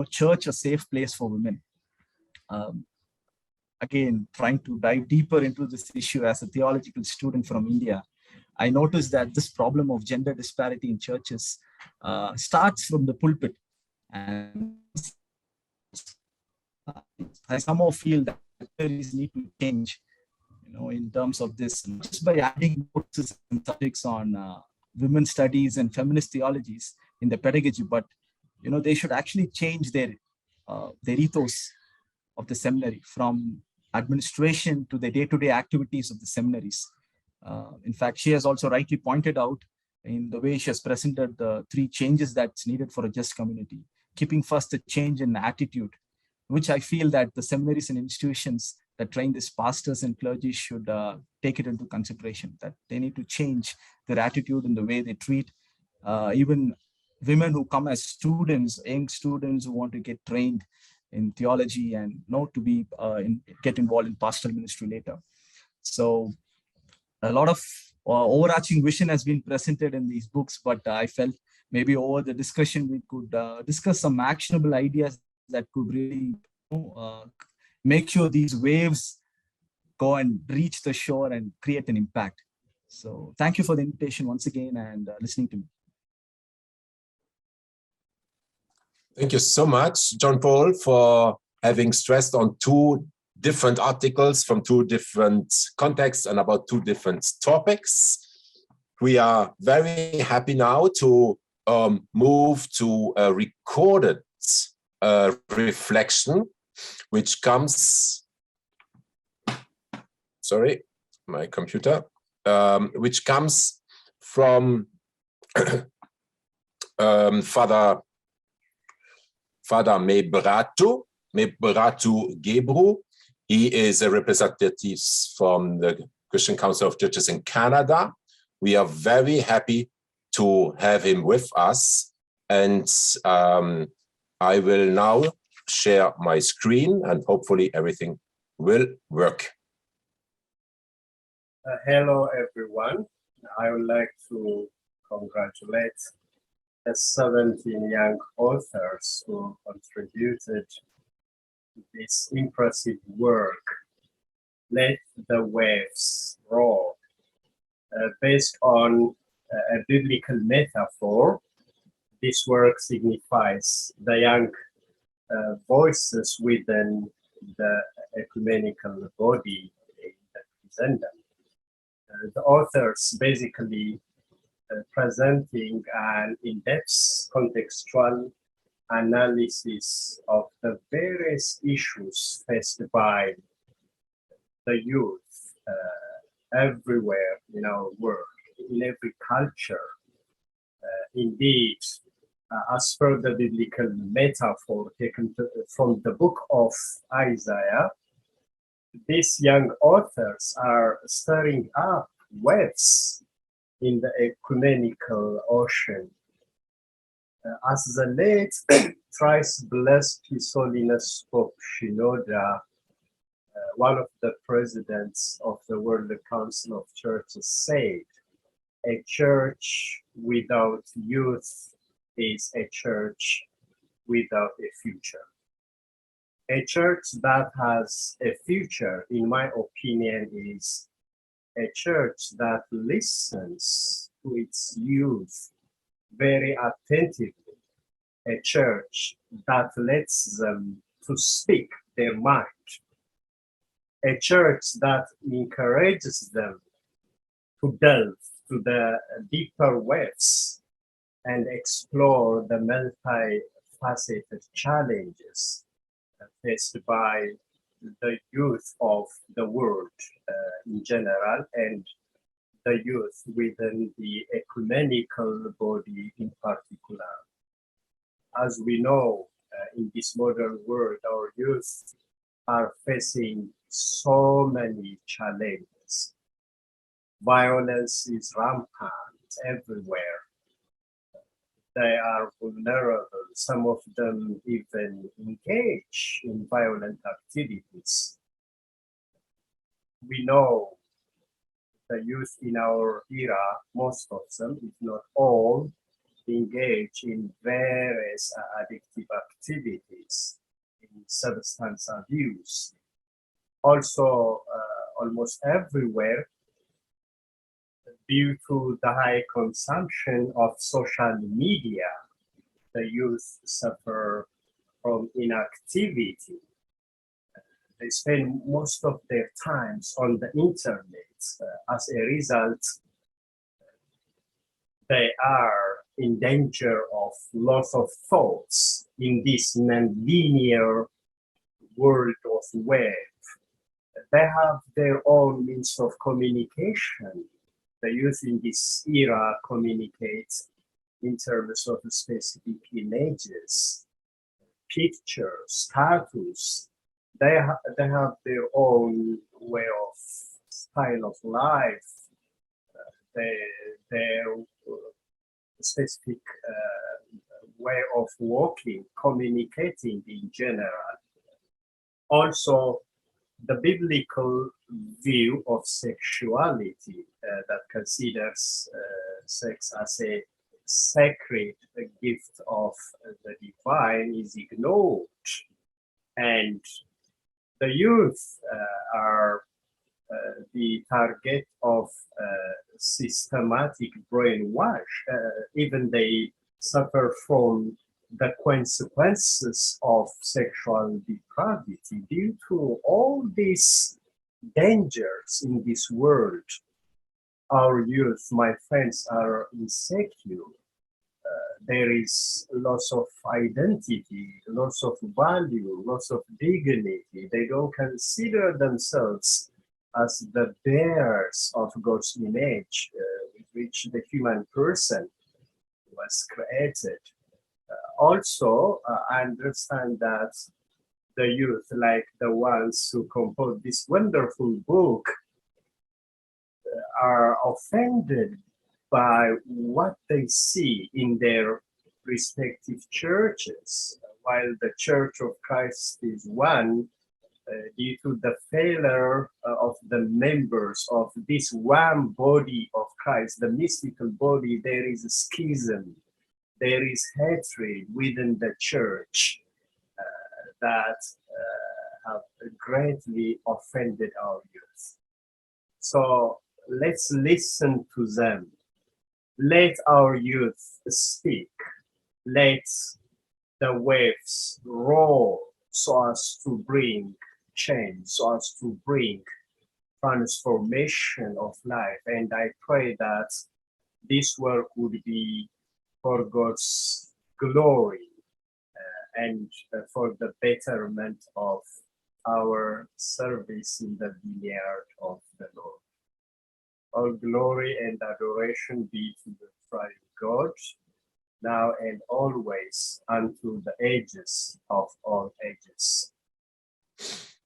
church a safe place for women. Again, trying to dive deeper into this issue as a theological student from India, I noticed that this problem of gender disparity in churches starts from the pulpit. And I somehow feel that there is need to change, in terms of this, just by adding courses and subjects on women's studies and feminist theologies in the pedagogy, but they should actually change their ethos of the seminary, from administration to the day-to-day activities of the seminaries. In fact, she has also rightly pointed out in the way she has presented the 3 changes that's needed for a just community, keeping first the change in attitude, which I feel that the seminaries and institutions that train these pastors and clergy should take it into consideration, that they need to change their attitude in the way they treat even women who come as students, young students who want to get trained in theology and to be get involved in pastoral ministry later. So a lot of overarching vision has been presented in these books, but I felt maybe over the discussion we could discuss some actionable ideas that could really make sure these waves go and reach the shore and create an impact. So thank you for the invitation once again and listening to me. Thank you so much, John Paul, for having stressed on 2 different articles from 2 different contexts and about 2 different topics. We are very happy now to move to a recorded reflection, which comes, sorry, my computer, which comes from Father Mebratu Gebru. He is a representative from the Christian Council of Churches in Canada. We are very happy to have him with us. And I will now share my screen and hopefully everything will work. Hello, everyone. I would like to congratulate the 17 young authors who contributed to this impressive work, Let the Waves Roar. Based on a biblical metaphor, this work signifies the young voices within the ecumenical body that present them. The authors basically presenting an in-depth contextual analysis of the various issues faced by the youth everywhere in our world, in every culture. Indeed, as per the biblical metaphor taken from the book of Isaiah, these young authors are stirring up waves in the ecumenical ocean. As the late thrice blessed His Holiness Pope Shinoda, one of the presidents of the World Council of Churches, said, a church without youth is a church without a future. A church that has a future, in my opinion, is a church that listens to its youth very attentively. A church that lets them to speak their mind. A church that encourages them to delve to the deeper webs and explore the multifaceted challenges faced by the youth of the world in general and the youth within the ecumenical body in particular. As we know, in this modern world, our youth are facing so many challenges. Violence is rampant everywhere. They are vulnerable. Some of them even engage in violent activities. We know the youth in our era, most of them, if not all, engage in various addictive activities, in substance abuse. Also, almost everywhere, due to the high consumption of social media, the youth suffer from inactivity. They spend most of their times on the internet. As a result, they are in danger of loss of thoughts in this non-linear world of web. They have their own means of communication. The youth in this era communicates in terms of specific images, pictures, tattoos. They have their own way of style of life, their specific way of walking, communicating in general. Also, the biblical view of sexuality that considers sex as a sacred gift of the divine is ignored. And the youth are the target of systematic brainwash. Even they suffer from the consequences of sexual depravity due to all these dangers in this world. Our youth, my friends, are insecure. There is loss of identity, loss of value, loss of dignity. They don't consider themselves as the bearers of God's image with which the human person was created. Also, I understand that the youth, like the ones who composed this wonderful book, are offended by what they see in their respective churches. While the Church of Christ is one, due to the failure of the members of this one body of Christ, the mystical body, there is a schism. There is hatred within the church that have greatly offended our youth. So let's listen to them. Let our youth speak. Let the waves roll so as to bring change, so as to bring transformation of life. And I pray that this work would be for God's glory and for the betterment of our service in the vineyard of the Lord. All glory and adoration be to the triune God, now and always, unto the ages of all ages.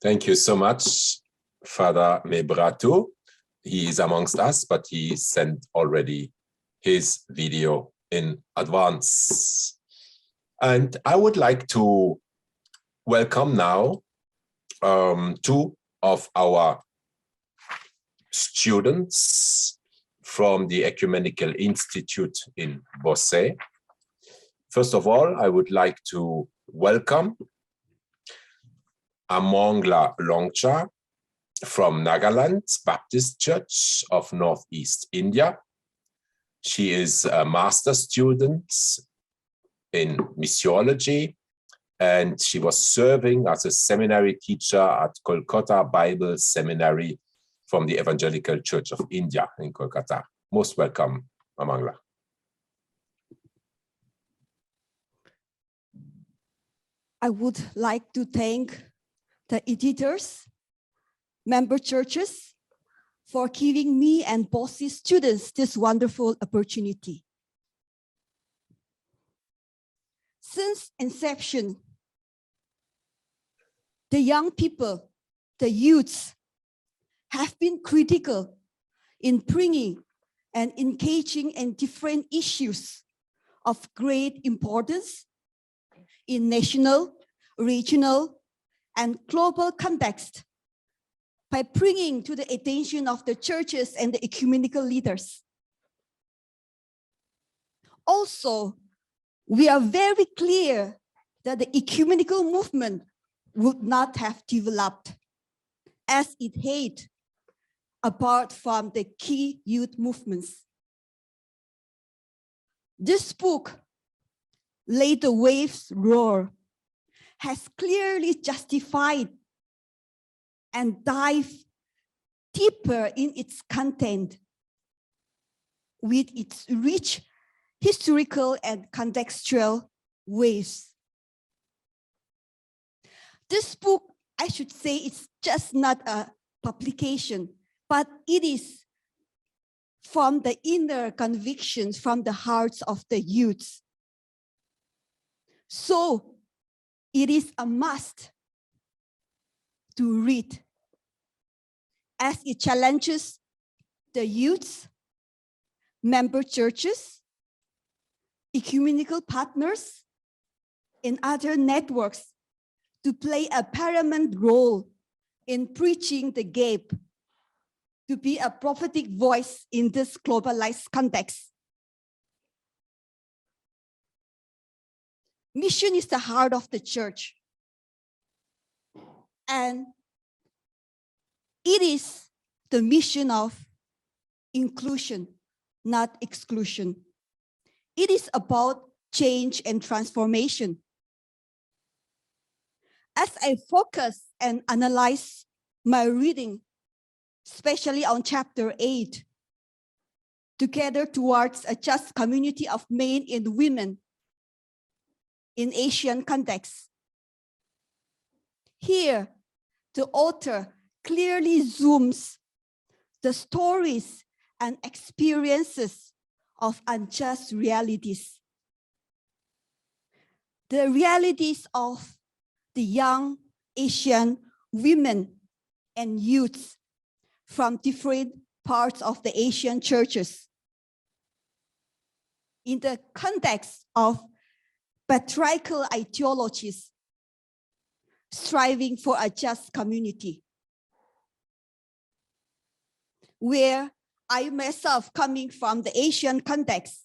Thank you so much, Father Mebrato. He is amongst us, but he sent already his video in advance. And I would like to welcome now two of our students from the Ecumenical Institute in Bossé. First of all, I would like to welcome Amongla Longcha from Nagaland Baptist Church of Northeast India. She is a master student in missiology, and she was serving as a seminary teacher at Kolkata Bible Seminary from the Evangelical Church of India in Kolkata. Most welcome, Amangla. I would like to thank the editors, member churches, for giving me and BOSSI students this wonderful opportunity. Since inception, the young people, the youths, have been critical in bringing and engaging in different issues of great importance in national, regional, and global context by bringing to the attention of the churches and the ecumenical leaders. Also, we are very clear that the ecumenical movement would not have developed as it had apart from the key youth movements. This book, Let the Waves Roar, has clearly justified and dive deeper in its content with its rich historical and contextual ways. This book, I should say, it's just not a publication, but it is from the inner convictions, from the hearts of the youth. So it is a must to read, as it challenges the youths, member churches, ecumenical partners, and other networks to play a paramount role in bridging the gap, to be a prophetic voice in this globalized context. Mission is the heart of the church. And it is the mission of inclusion, not exclusion. It is about change and transformation. As I focus and analyze my reading, especially on chapter 8, Together Towards a Just Community of Men and Women in Asian Context. Here, the author clearly zooms the stories and experiences of unjust realities. The realities of the young Asian women and youths from different parts of the Asian churches in the context of patriarchal ideologies striving for a just community, where I myself, coming from the Asian context,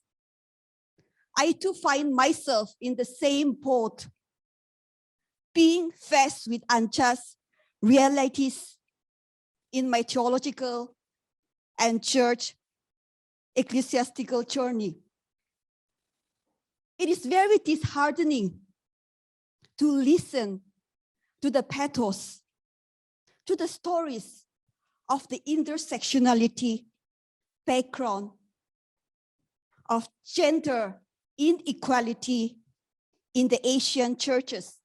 I too find myself in the same boat, being faced with unjust realities in my theological and church ecclesiastical journey. It is very disheartening to listen to the pathos, to the stories of the intersectionality, background of gender inequality in the Asian churches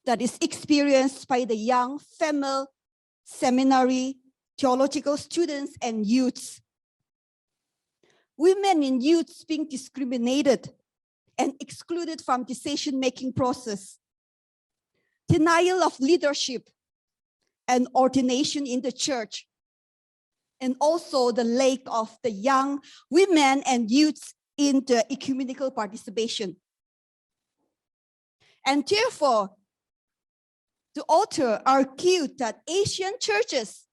that is experienced by the young female seminary theological students and youths. Women and youths being discriminated and excluded from decision-making process, denial of leadership and ordination in the church, and also the lack of the young women and youths in the ecumenical participation. And therefore, the author argued that Asian churches,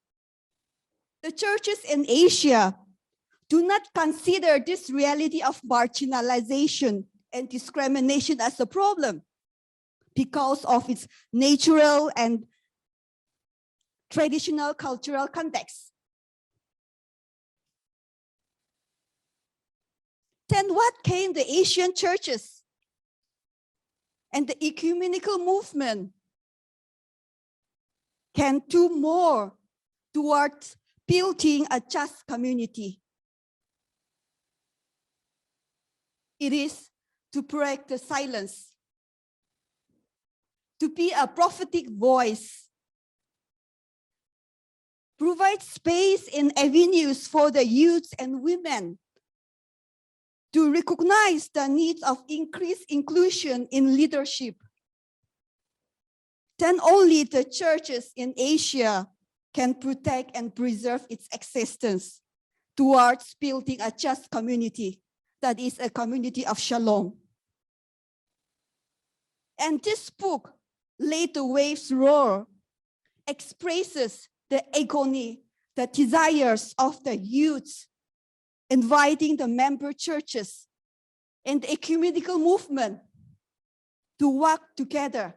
the churches in Asia, do not consider this reality of marginalization and discrimination as a problem, because of its natural and traditional cultural context. Then what came the Asian churches and the ecumenical movement can do more towards building a just community. It is to break the silence, to be a prophetic voice, provide space and avenues for the youth and women to recognize the needs of increased inclusion in leadership. Then only the churches in Asia can protect and preserve its existence towards building a just community that is a community of shalom. And this book, Let the Waves Roar, expresses the agony, the desires of the youth, inviting the member churches and the ecumenical movement to work together,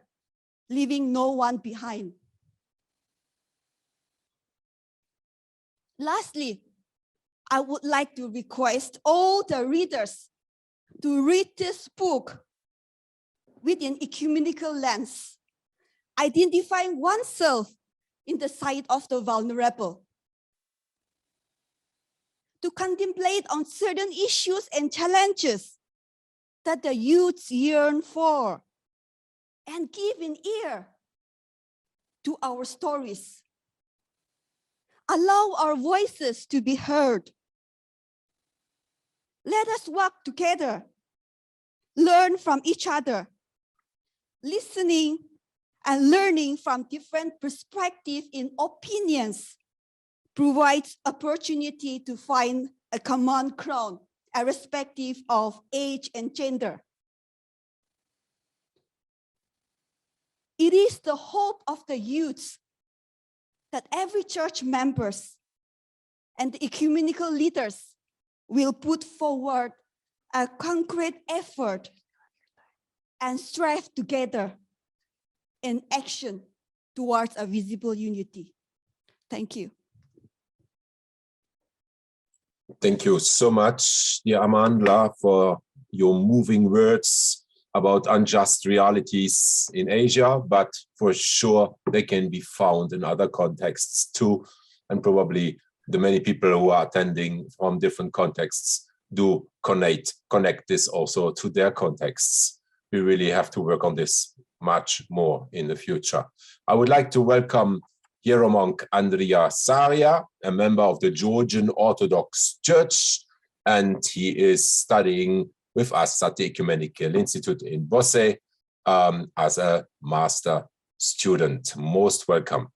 leaving no one behind. Lastly, I would like to request all the readers to read this book with an ecumenical lens, identifying oneself in the sight of the vulnerable, to contemplate on certain issues and challenges that the youth yearn for, and give an ear to our stories. Allow our voices to be heard. Let us work together, learn from each other, listening and learning from different perspectives and opinions provides opportunity to find a common ground, irrespective of age and gender. It is the hope of the youth that every church members and the ecumenical leaders will put forward a concrete effort and strive together in action towards a visible unity. Thank you. Thank you so much, dear Amandla, for your moving words about unjust realities in Asia, but for sure they can be found in other contexts too. And probably the many people who are attending from different contexts do connect this also to their contexts. We really have to work on this much more in the future. I would like to welcome Hieromonk Andrea Saria, a member of the Georgian Orthodox Church, and he is studying with us at the Ecumenical Institute in Bosse as a master student. Most welcome.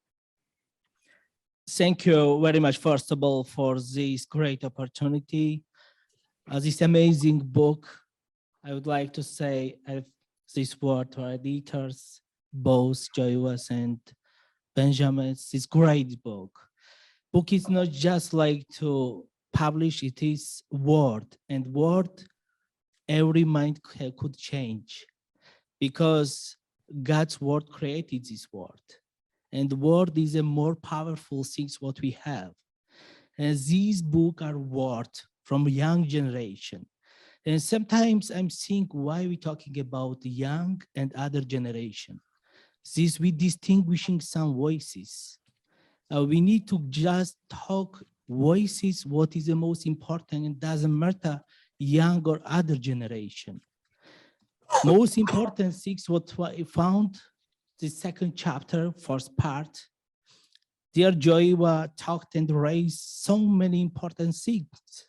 Thank you very much, first of all, for this great opportunity. This amazing book, I would like to say this word to our editors, both Joyous and Benjamin. This great book. Book is not just like to publish, it is word, and word every mind could change, because God's word created this word, and the word is a more powerful thing what we have. And these books are word from young generation. And sometimes I'm thinking why we talking about the young and other generation. This we distinguishing some voices. We need to just talk voices, what is the most important, and doesn't matter young or other generation. Most important things what I found, the second chapter, first part, dear Joywa talked and raised so many important things.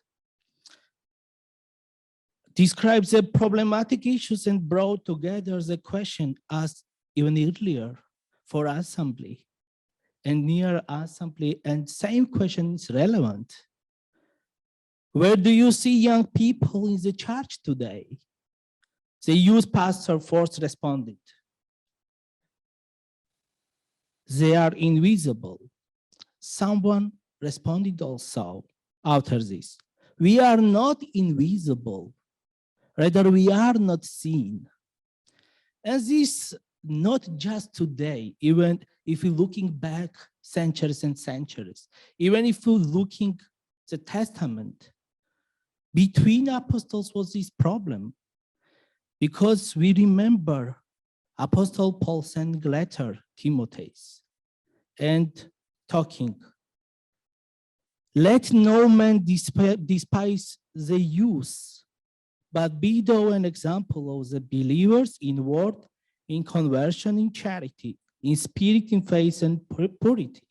Describes the problematic issues and brought together the question asked even earlier for assembly and near assembly, and same question is relevant. Where do you see young people in the church today? The youth pastor first responded. They are invisible. Someone responded also after this. We are not invisible. Rather, we are not seen. And this not just today, even if we're looking back centuries and centuries, even if we're looking the Testament, between apostles was this problem. Because we remember Apostle Paul sent letter Timothy and talking, let no man despise the youth, but be thou an example of the believers in word, in conversion, in charity, in spirit, in faith, and purity.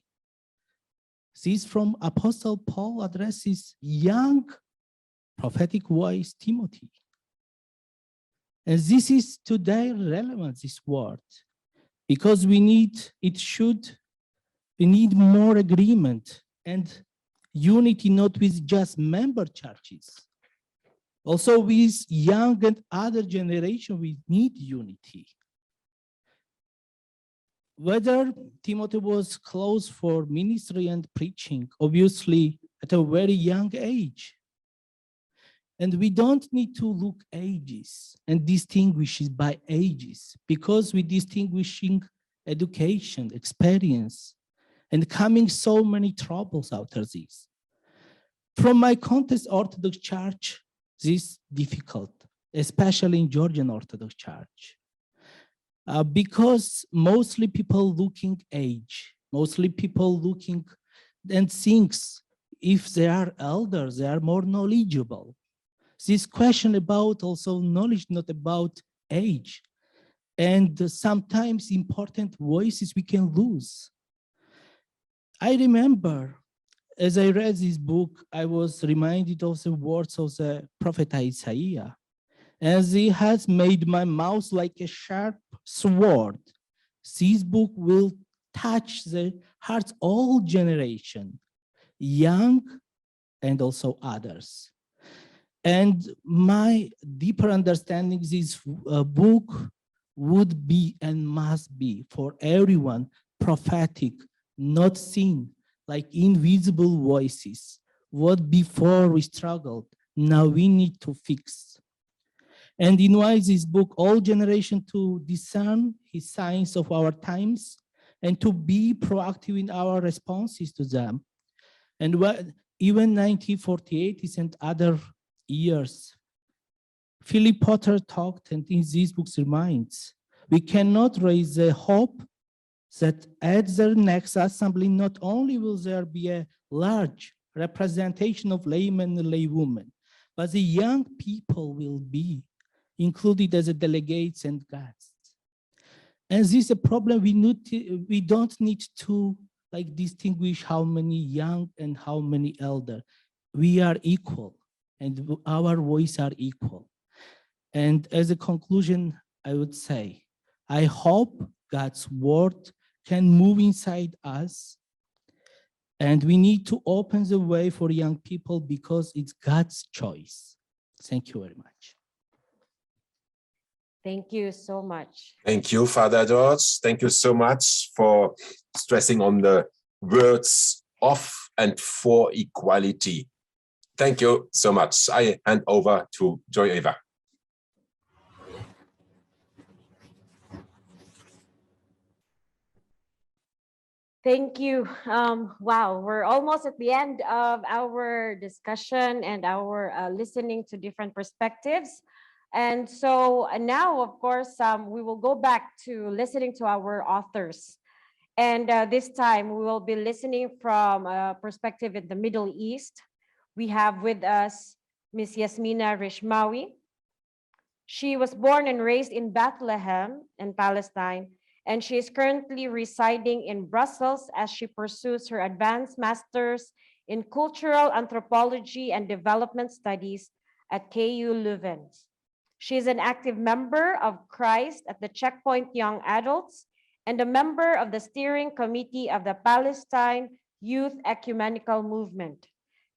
This from Apostle Paul addresses young prophetic voice Timothy. And this is today relevant, this word, because we need more agreement and unity, not with just member churches. Also with young and other generation, we need unity. Whether Timothy was close for ministry and preaching, obviously at a very young age. And we don't need to look ages and distinguish it by ages, because we're distinguishing education, experience, and coming so many troubles out of this. From my context, Orthodox Church, this is difficult, especially in Georgian Orthodox Church, because mostly people looking age, mostly people looking and thinks if they are elders, they are more knowledgeable. This question about also knowledge, not about age. And sometimes important voices we can lose. I remember, as I read this book, I was reminded of the words of the prophet Isaiah. As he has made my mouth like a sharp sword, this book will touch the hearts of all generation, young and also others. And my deeper understanding, this book would be and must be for everyone prophetic, not seen, like invisible voices. What before we struggled, now we need to fix. And in why this book, all generation to discern his signs of our times and to be proactive in our responses to them. And even 1948 isn't other years. Philip Potter talked, and in these books reminds, we cannot raise the hope that at the next assembly, not only will there be a large representation of laymen and laywomen, but the young people will be included as a delegates and guests. And this is a problem we don't need to like distinguish how many young and how many elder. We are equal. And our voice are equal. And as a conclusion, I would say, I hope God's word can move inside us, and we need to open the way for young people because it's God's choice. Thank you very much. Thank you so much. Thank you, Father George. Thank you so much for stressing on the words of and for equality. Thank you so much. I hand over to Joy Eva. Thank you. Wow, we're almost at the end of our discussion and our listening to different perspectives. And so now, of course, we will go back to listening to our authors. And this time we will be listening from a perspective in the Middle East. We have with us Miss Yasmina Rishmawi. She was born and raised in Bethlehem in Palestine, and she is currently residing in Brussels as she pursues her advanced master's in cultural anthropology and development studies at KU Leuven. She is an active member of Christ at the Checkpoint Young Adults and a member of the steering committee of the Palestine Youth Ecumenical Movement.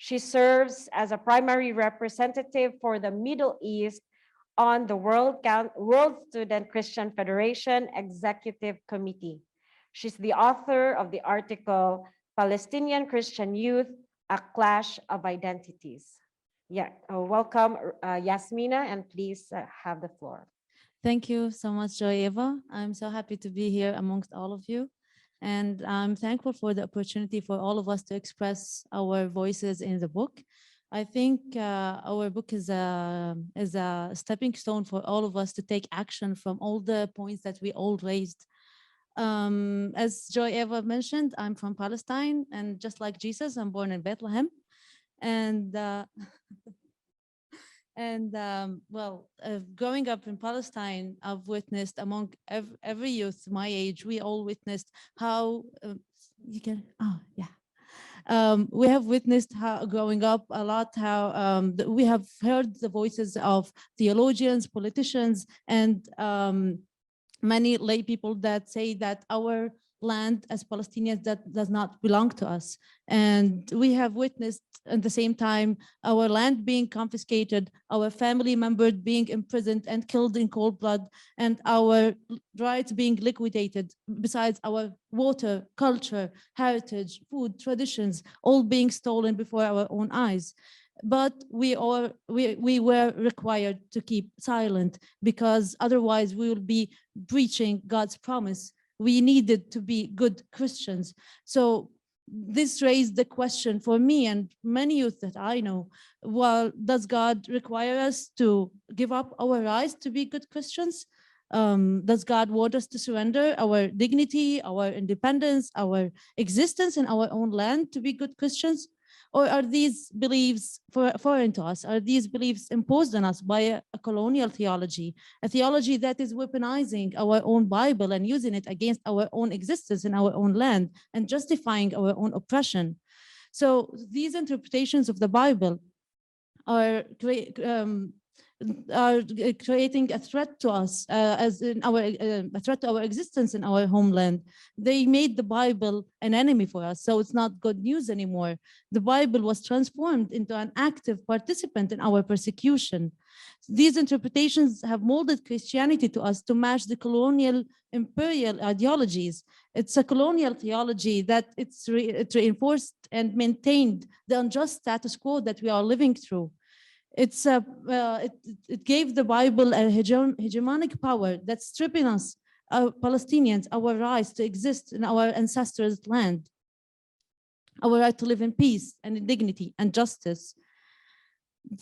She serves as a primary representative for the Middle East on the World Student Christian Federation Executive Committee. She's the author of the article, Palestinian Christian Youth, A Clash of Identities. Yeah, welcome Yasmina, and please have the floor. Thank you so much, Joy Eva. I'm so happy to be here amongst all of you. And I'm thankful for the opportunity for all of us to express our voices in the book. I think our book is a stepping stone for all of us to take action from all the points that we all raised. As Joy Eva mentioned, I'm from Palestine, and just like Jesus, I'm born in Bethlehem. And growing up in Palestine, I've witnessed among every youth my age, we all witnessed how we have witnessed how growing up a lot, how we have heard the voices of theologians, politicians, and many lay people that say that our land as Palestinians that does not belong to us. And we have witnessed at the same time our land being confiscated, our family members being imprisoned and killed in cold blood, and our rights being liquidated, besides our water, culture, heritage, food, traditions, all being stolen before our own eyes. But we were required to keep silent, because otherwise we will be breaching God's promise. We needed to be good Christians. So this raised the question for me and many youth that I know, well, does God require us to give up our rights to be good Christians? Does God want us to surrender our dignity, our independence, our existence in our own land to be good Christians? Or are these beliefs foreign to us? Are these beliefs imposed on us by a colonial theology, a theology that is weaponizing our own Bible and using it against our own existence in our own land and justifying our own oppression? So these interpretations of the Bible are creating a threat to us, as in our a threat to our existence in our homeland. They made the Bible an enemy for us, so it's not good news anymore. The Bible was transformed into an active participant in our persecution. These interpretations have molded Christianity to us to match the colonial imperial ideologies. It's a colonial theology that it reinforced and maintained the unjust status quo that we are living through. It gave the Bible a hegemonic power that's stripping us, Palestinians, our rights to exist in our ancestors' land, our right to live in peace and in dignity and justice.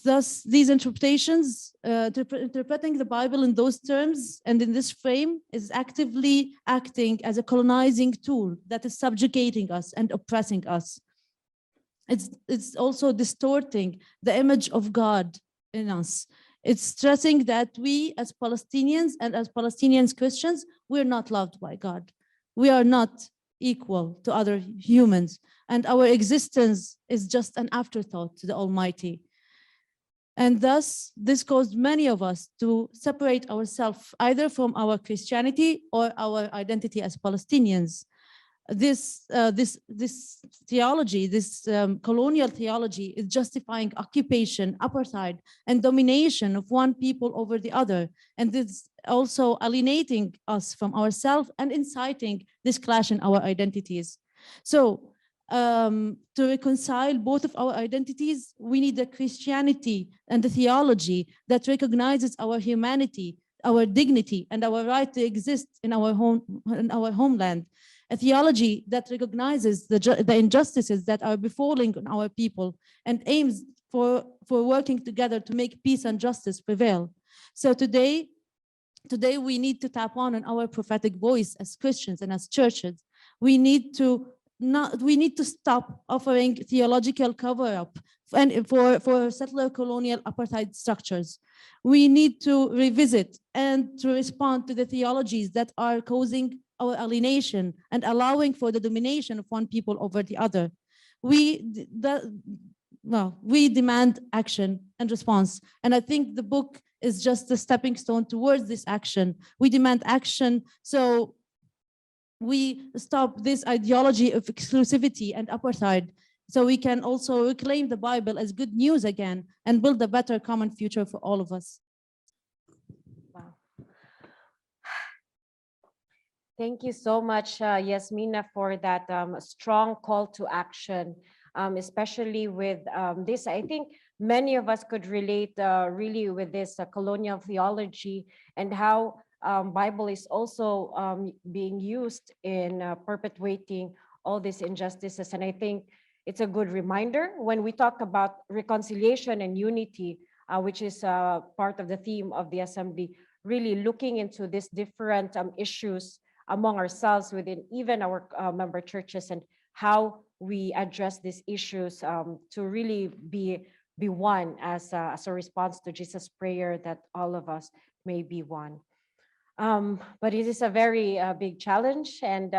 Thus, these interpretations, interpreting the Bible in those terms and in this frame, is actively acting as a colonizing tool that is subjugating us and oppressing us. It's also distorting the image of God in us. It's stressing that we as Palestinians and as Palestinian Christians, we're not loved by God. We are not equal to other humans, and our existence is just an afterthought to the Almighty. And thus, this caused many of us to separate ourselves either from our Christianity or our identity as Palestinians. This theology, this colonial theology, is justifying occupation, apartheid, and domination of one people over the other. And this also alienating us from ourselves and inciting this clash in our identities. So to reconcile both of our identities, we need a Christianity and a theology that recognizes our humanity, our dignity, and our right to exist in our homeland. A theology that recognizes the injustices that are befalling on our people and aims for working together to make peace and justice prevail. So today we need to tap on our prophetic voice as Christians and as churches. We need to stop offering theological cover-up and for settler colonial apartheid structures. We need to revisit and to respond to the theologies that are causing our alienation and allowing for the domination of one people over the other. We demand action and response. And I think the book is just a stepping stone towards this action. We demand action so we stop this ideology of exclusivity and apartheid, so we can also reclaim the Bible as good news again and build a better common future for all of us. Wow. Thank you so much, Yasmina, for that strong call to action, especially with this. I think many of us could relate really with this colonial theology and how Bible is also being used in perpetuating all these injustices. And I think it's a good reminder when we talk about reconciliation and unity, which is part of the theme of the assembly, really looking into these different issues among ourselves within even our member churches, and how we address these issues to really be one as a response to Jesus' prayer that all of us may be one. But it is a very big challenge, and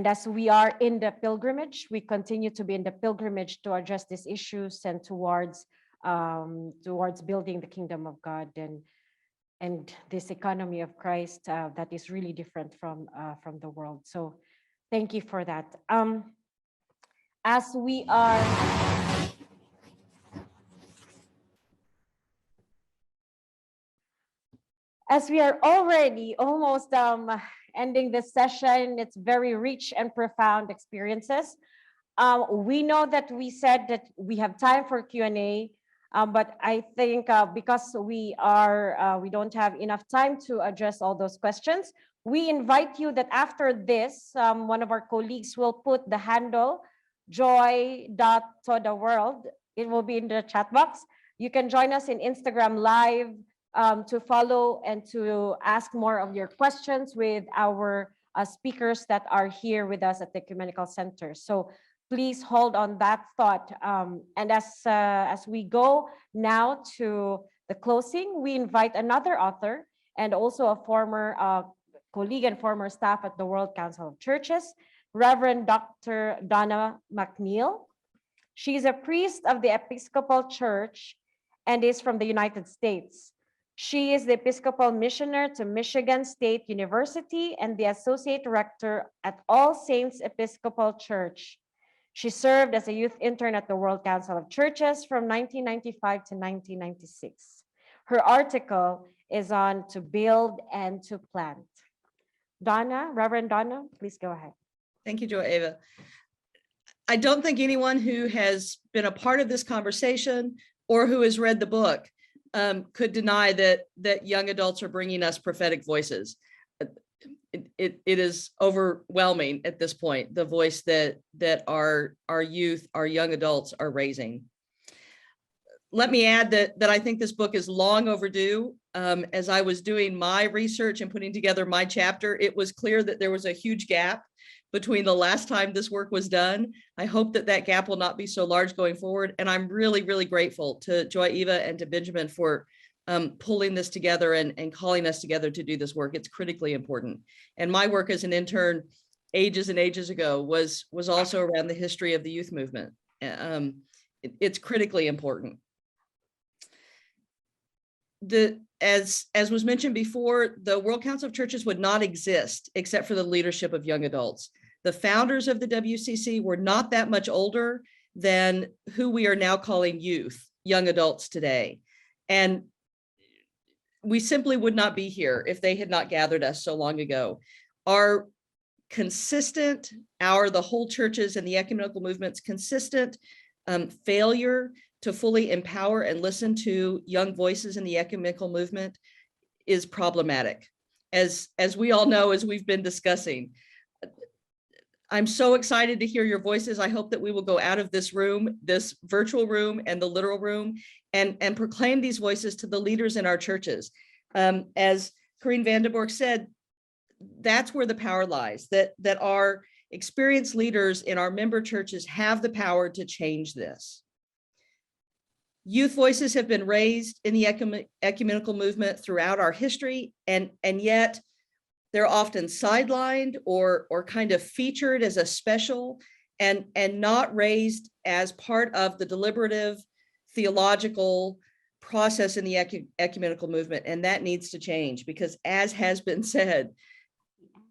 as we are in the pilgrimage, we continue to be in the pilgrimage to address these issues and towards building the kingdom of God and this economy of Christ that is really different from the world. So thank you for that. As we are already almost ending this session, it's very rich and profound experiences. We know that we said that we have time for Q&A, but I think because we don't have enough time to address all those questions, we invite you that after this, one of our colleagues will put the handle joy.todaworld. It will be in the chat box. You can join us in Instagram Live to follow and to ask more of your questions with our speakers that are here with us at the Ecumenical Center. So please hold on that thought. And as we go now to the closing, we invite another author and also a former colleague and former staff at the World Council of Churches, Reverend Dr. Donna Mcneal. She is a priest of the Episcopal Church and is from the United States. She is the Episcopal Missioner to Michigan State University and the Associate Rector at All Saints Episcopal Church. She served as a youth intern at the World Council of Churches from 1995 to 1996. Her article is on To Build and to Plant. Donna, Reverend Donna, please go ahead. Thank you, Joy Ava. I don't think anyone who has been a part of this conversation or who has read the book could deny that young adults are bringing us prophetic voices. It is overwhelming at this point, the voice that our youth, our young adults are raising. Let me add that I think this book is long overdue. As I was doing my research and putting together my chapter, it was clear that there was a huge gap between the last time this work was done. I hope that gap will not be so large going forward. And I'm really, really grateful to Joy Eva and to Benjamin for pulling this together and calling us together to do this work. It's critically important. And my work as an intern ages and ages ago was also around the history of the youth movement. It's critically important. As was mentioned before, the World Council of Churches would not exist except for the leadership of young adults. The founders of the WCC were not that much older than who we are now calling youth, young adults today. And we simply would not be here if they had not gathered us so long ago. Our consistent, the whole churches and the ecumenical movement's consistent failure to fully empower and listen to young voices in the ecumenical movement is problematic. As we all know, as we've been discussing, I'm so excited to hear your voices. I hope that we will go out of this room, this virtual room and the literal room, and proclaim these voices to the leaders in our churches. As Corinne Vandenborg said, that's where the power lies, that our experienced leaders in our member churches have the power to change this. Youth voices have been raised in the ecumenical movement throughout our history, and yet they're often sidelined or kind of featured as a special and not raised as part of the deliberative theological process in the ecumenical movement. And that needs to change because, as has been said,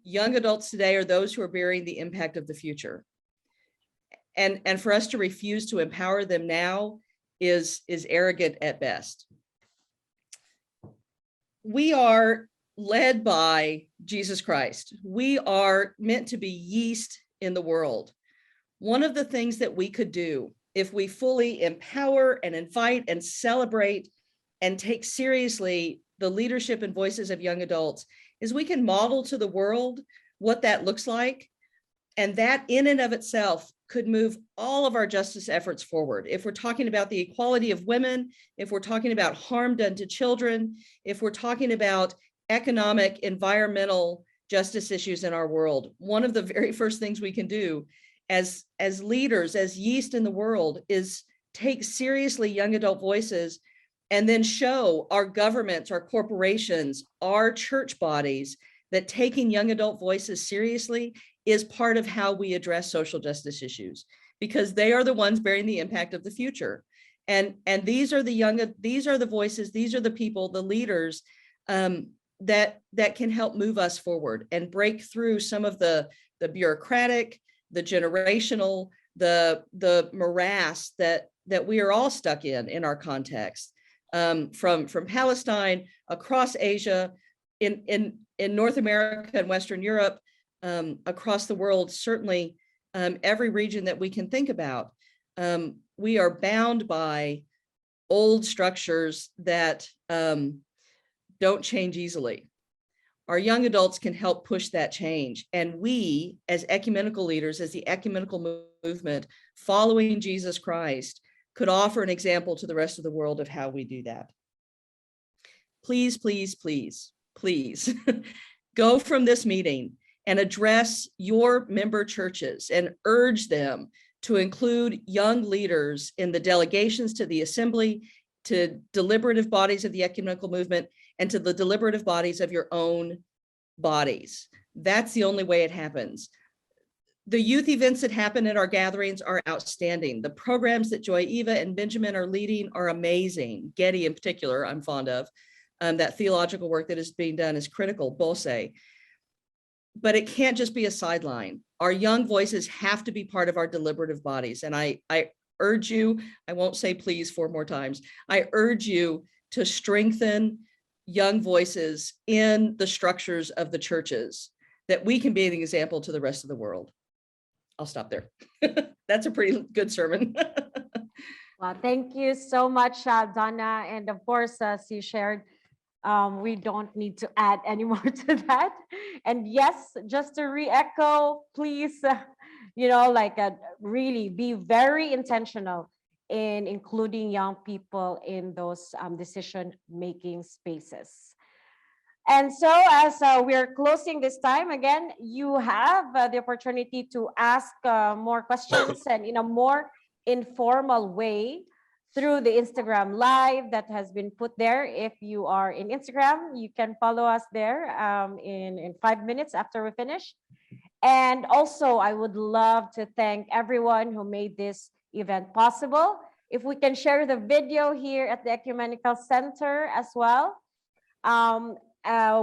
young adults today are those who are bearing the impact of the future. And for us to refuse to empower them now is arrogant at best. We are led by Jesus Christ. We are meant to be yeast in the world. One of the things that we could do if we fully empower and invite and celebrate and take seriously the leadership and voices of young adults, is we can model to the world what that looks like. And that in and of itself could move all of our justice efforts forward. If we're talking about the equality of women, if we're talking about harm done to children, if we're talking about economic, environmental justice issues in our world, one of the very first things we can do as leaders, as yeast in the world, is take seriously young adult voices and then show our governments, our corporations, our church bodies that taking young adult voices seriously is part of how we address social justice issues, because they are the ones bearing the impact of the future. And these are the voices, these are the people, the leaders that can help move us forward and break through some of the bureaucratic, the generational, the morass that we are all stuck in our context, from Palestine, across Asia, in North America and Western Europe, across the world, certainly every region that we can think about. We are bound by old structures that don't change easily. Our young adults can help push that change. And we, as ecumenical leaders, as the ecumenical movement following Jesus Christ, could offer an example to the rest of the world of how we do that. Please, please, please, please go from this meeting and address your member churches and urge them to include young leaders in the delegations to the assembly, to deliberative bodies of the ecumenical movement, and to the deliberative bodies of your own bodies. That's the only way it happens. The youth events that happen at our gatherings are outstanding. The programs that Joy Eva and Benjamin are leading are amazing. Getty in particular, I'm fond of. That theological work that is being done is critical, BOSE. But it can't just be a sideline. Our young voices have to be part of our deliberative bodies. And I urge you, I won't say please 4 more times, I urge you to strengthen young voices in the structures of the churches, that we can be an example to the rest of the world. I'll stop there. That's a pretty good sermon. Well, thank you so much, Donna. And of course, as you shared, we don't need to add any more to that. And yes, just to re-echo, please, really be very intentional in including young people in those decision-making spaces. And so as we're closing this time, again, you have the opportunity to ask more questions and in a more informal way through the Instagram Live that has been put there. If you are in Instagram, you can follow us there in 5 minutes after we finish. And also, I would love to thank everyone who made this event possible. If we can share the video here at the Ecumenical Center as well.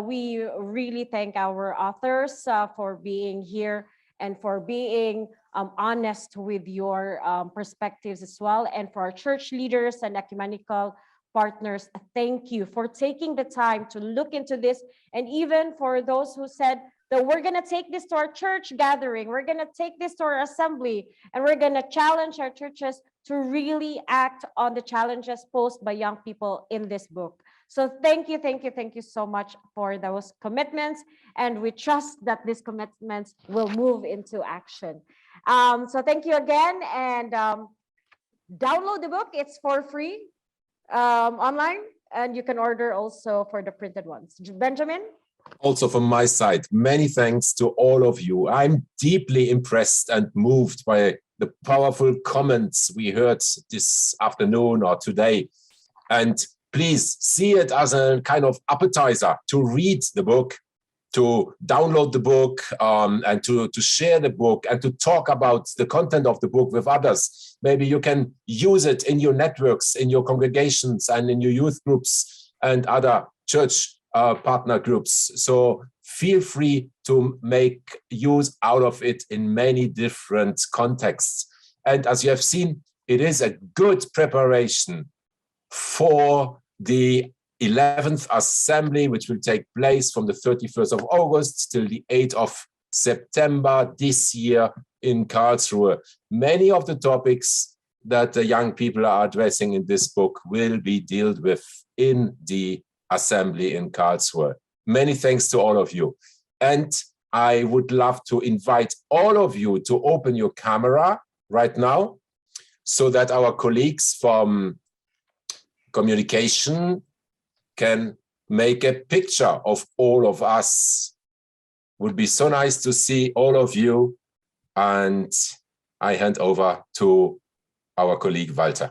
We really thank our authors for being here and for being honest with your perspectives as well. And for our church leaders and ecumenical partners, thank you for taking the time to look into this. And even for those who said that we're going to take this to our church gathering, we're going to take this to our assembly, and we're going to challenge our churches to really act on the challenges posed by young people in this book. So thank you so much for those commitments. And we trust that these commitments will move into action. So thank you again, and download the book. It's for free online, and you can order also for the printed ones. Benjamin? Also from my side, many thanks to all of you. I'm deeply impressed and moved by the powerful comments we heard this afternoon or today. And please see it as a kind of appetizer to read the book, to download the book, and to share the book and to talk about the content of the book with others. Maybe you can use it in your networks, in your congregations, and in your youth groups and other church partner groups. So feel free to make use out of it in many different contexts. And as you have seen, it is a good preparation for the 11th assembly, which will take place from the 31st of August till the 8th of September this year in Karlsruhe. Many of the topics that the young people are addressing in this book will be dealt with in the assembly in Karlsruhe. Many thanks to all of you. And I would love to invite all of you to open your camera right now so that our colleagues from communication can make a picture of all of us. Would be so nice to see all of you. And I hand over to our colleague Walter.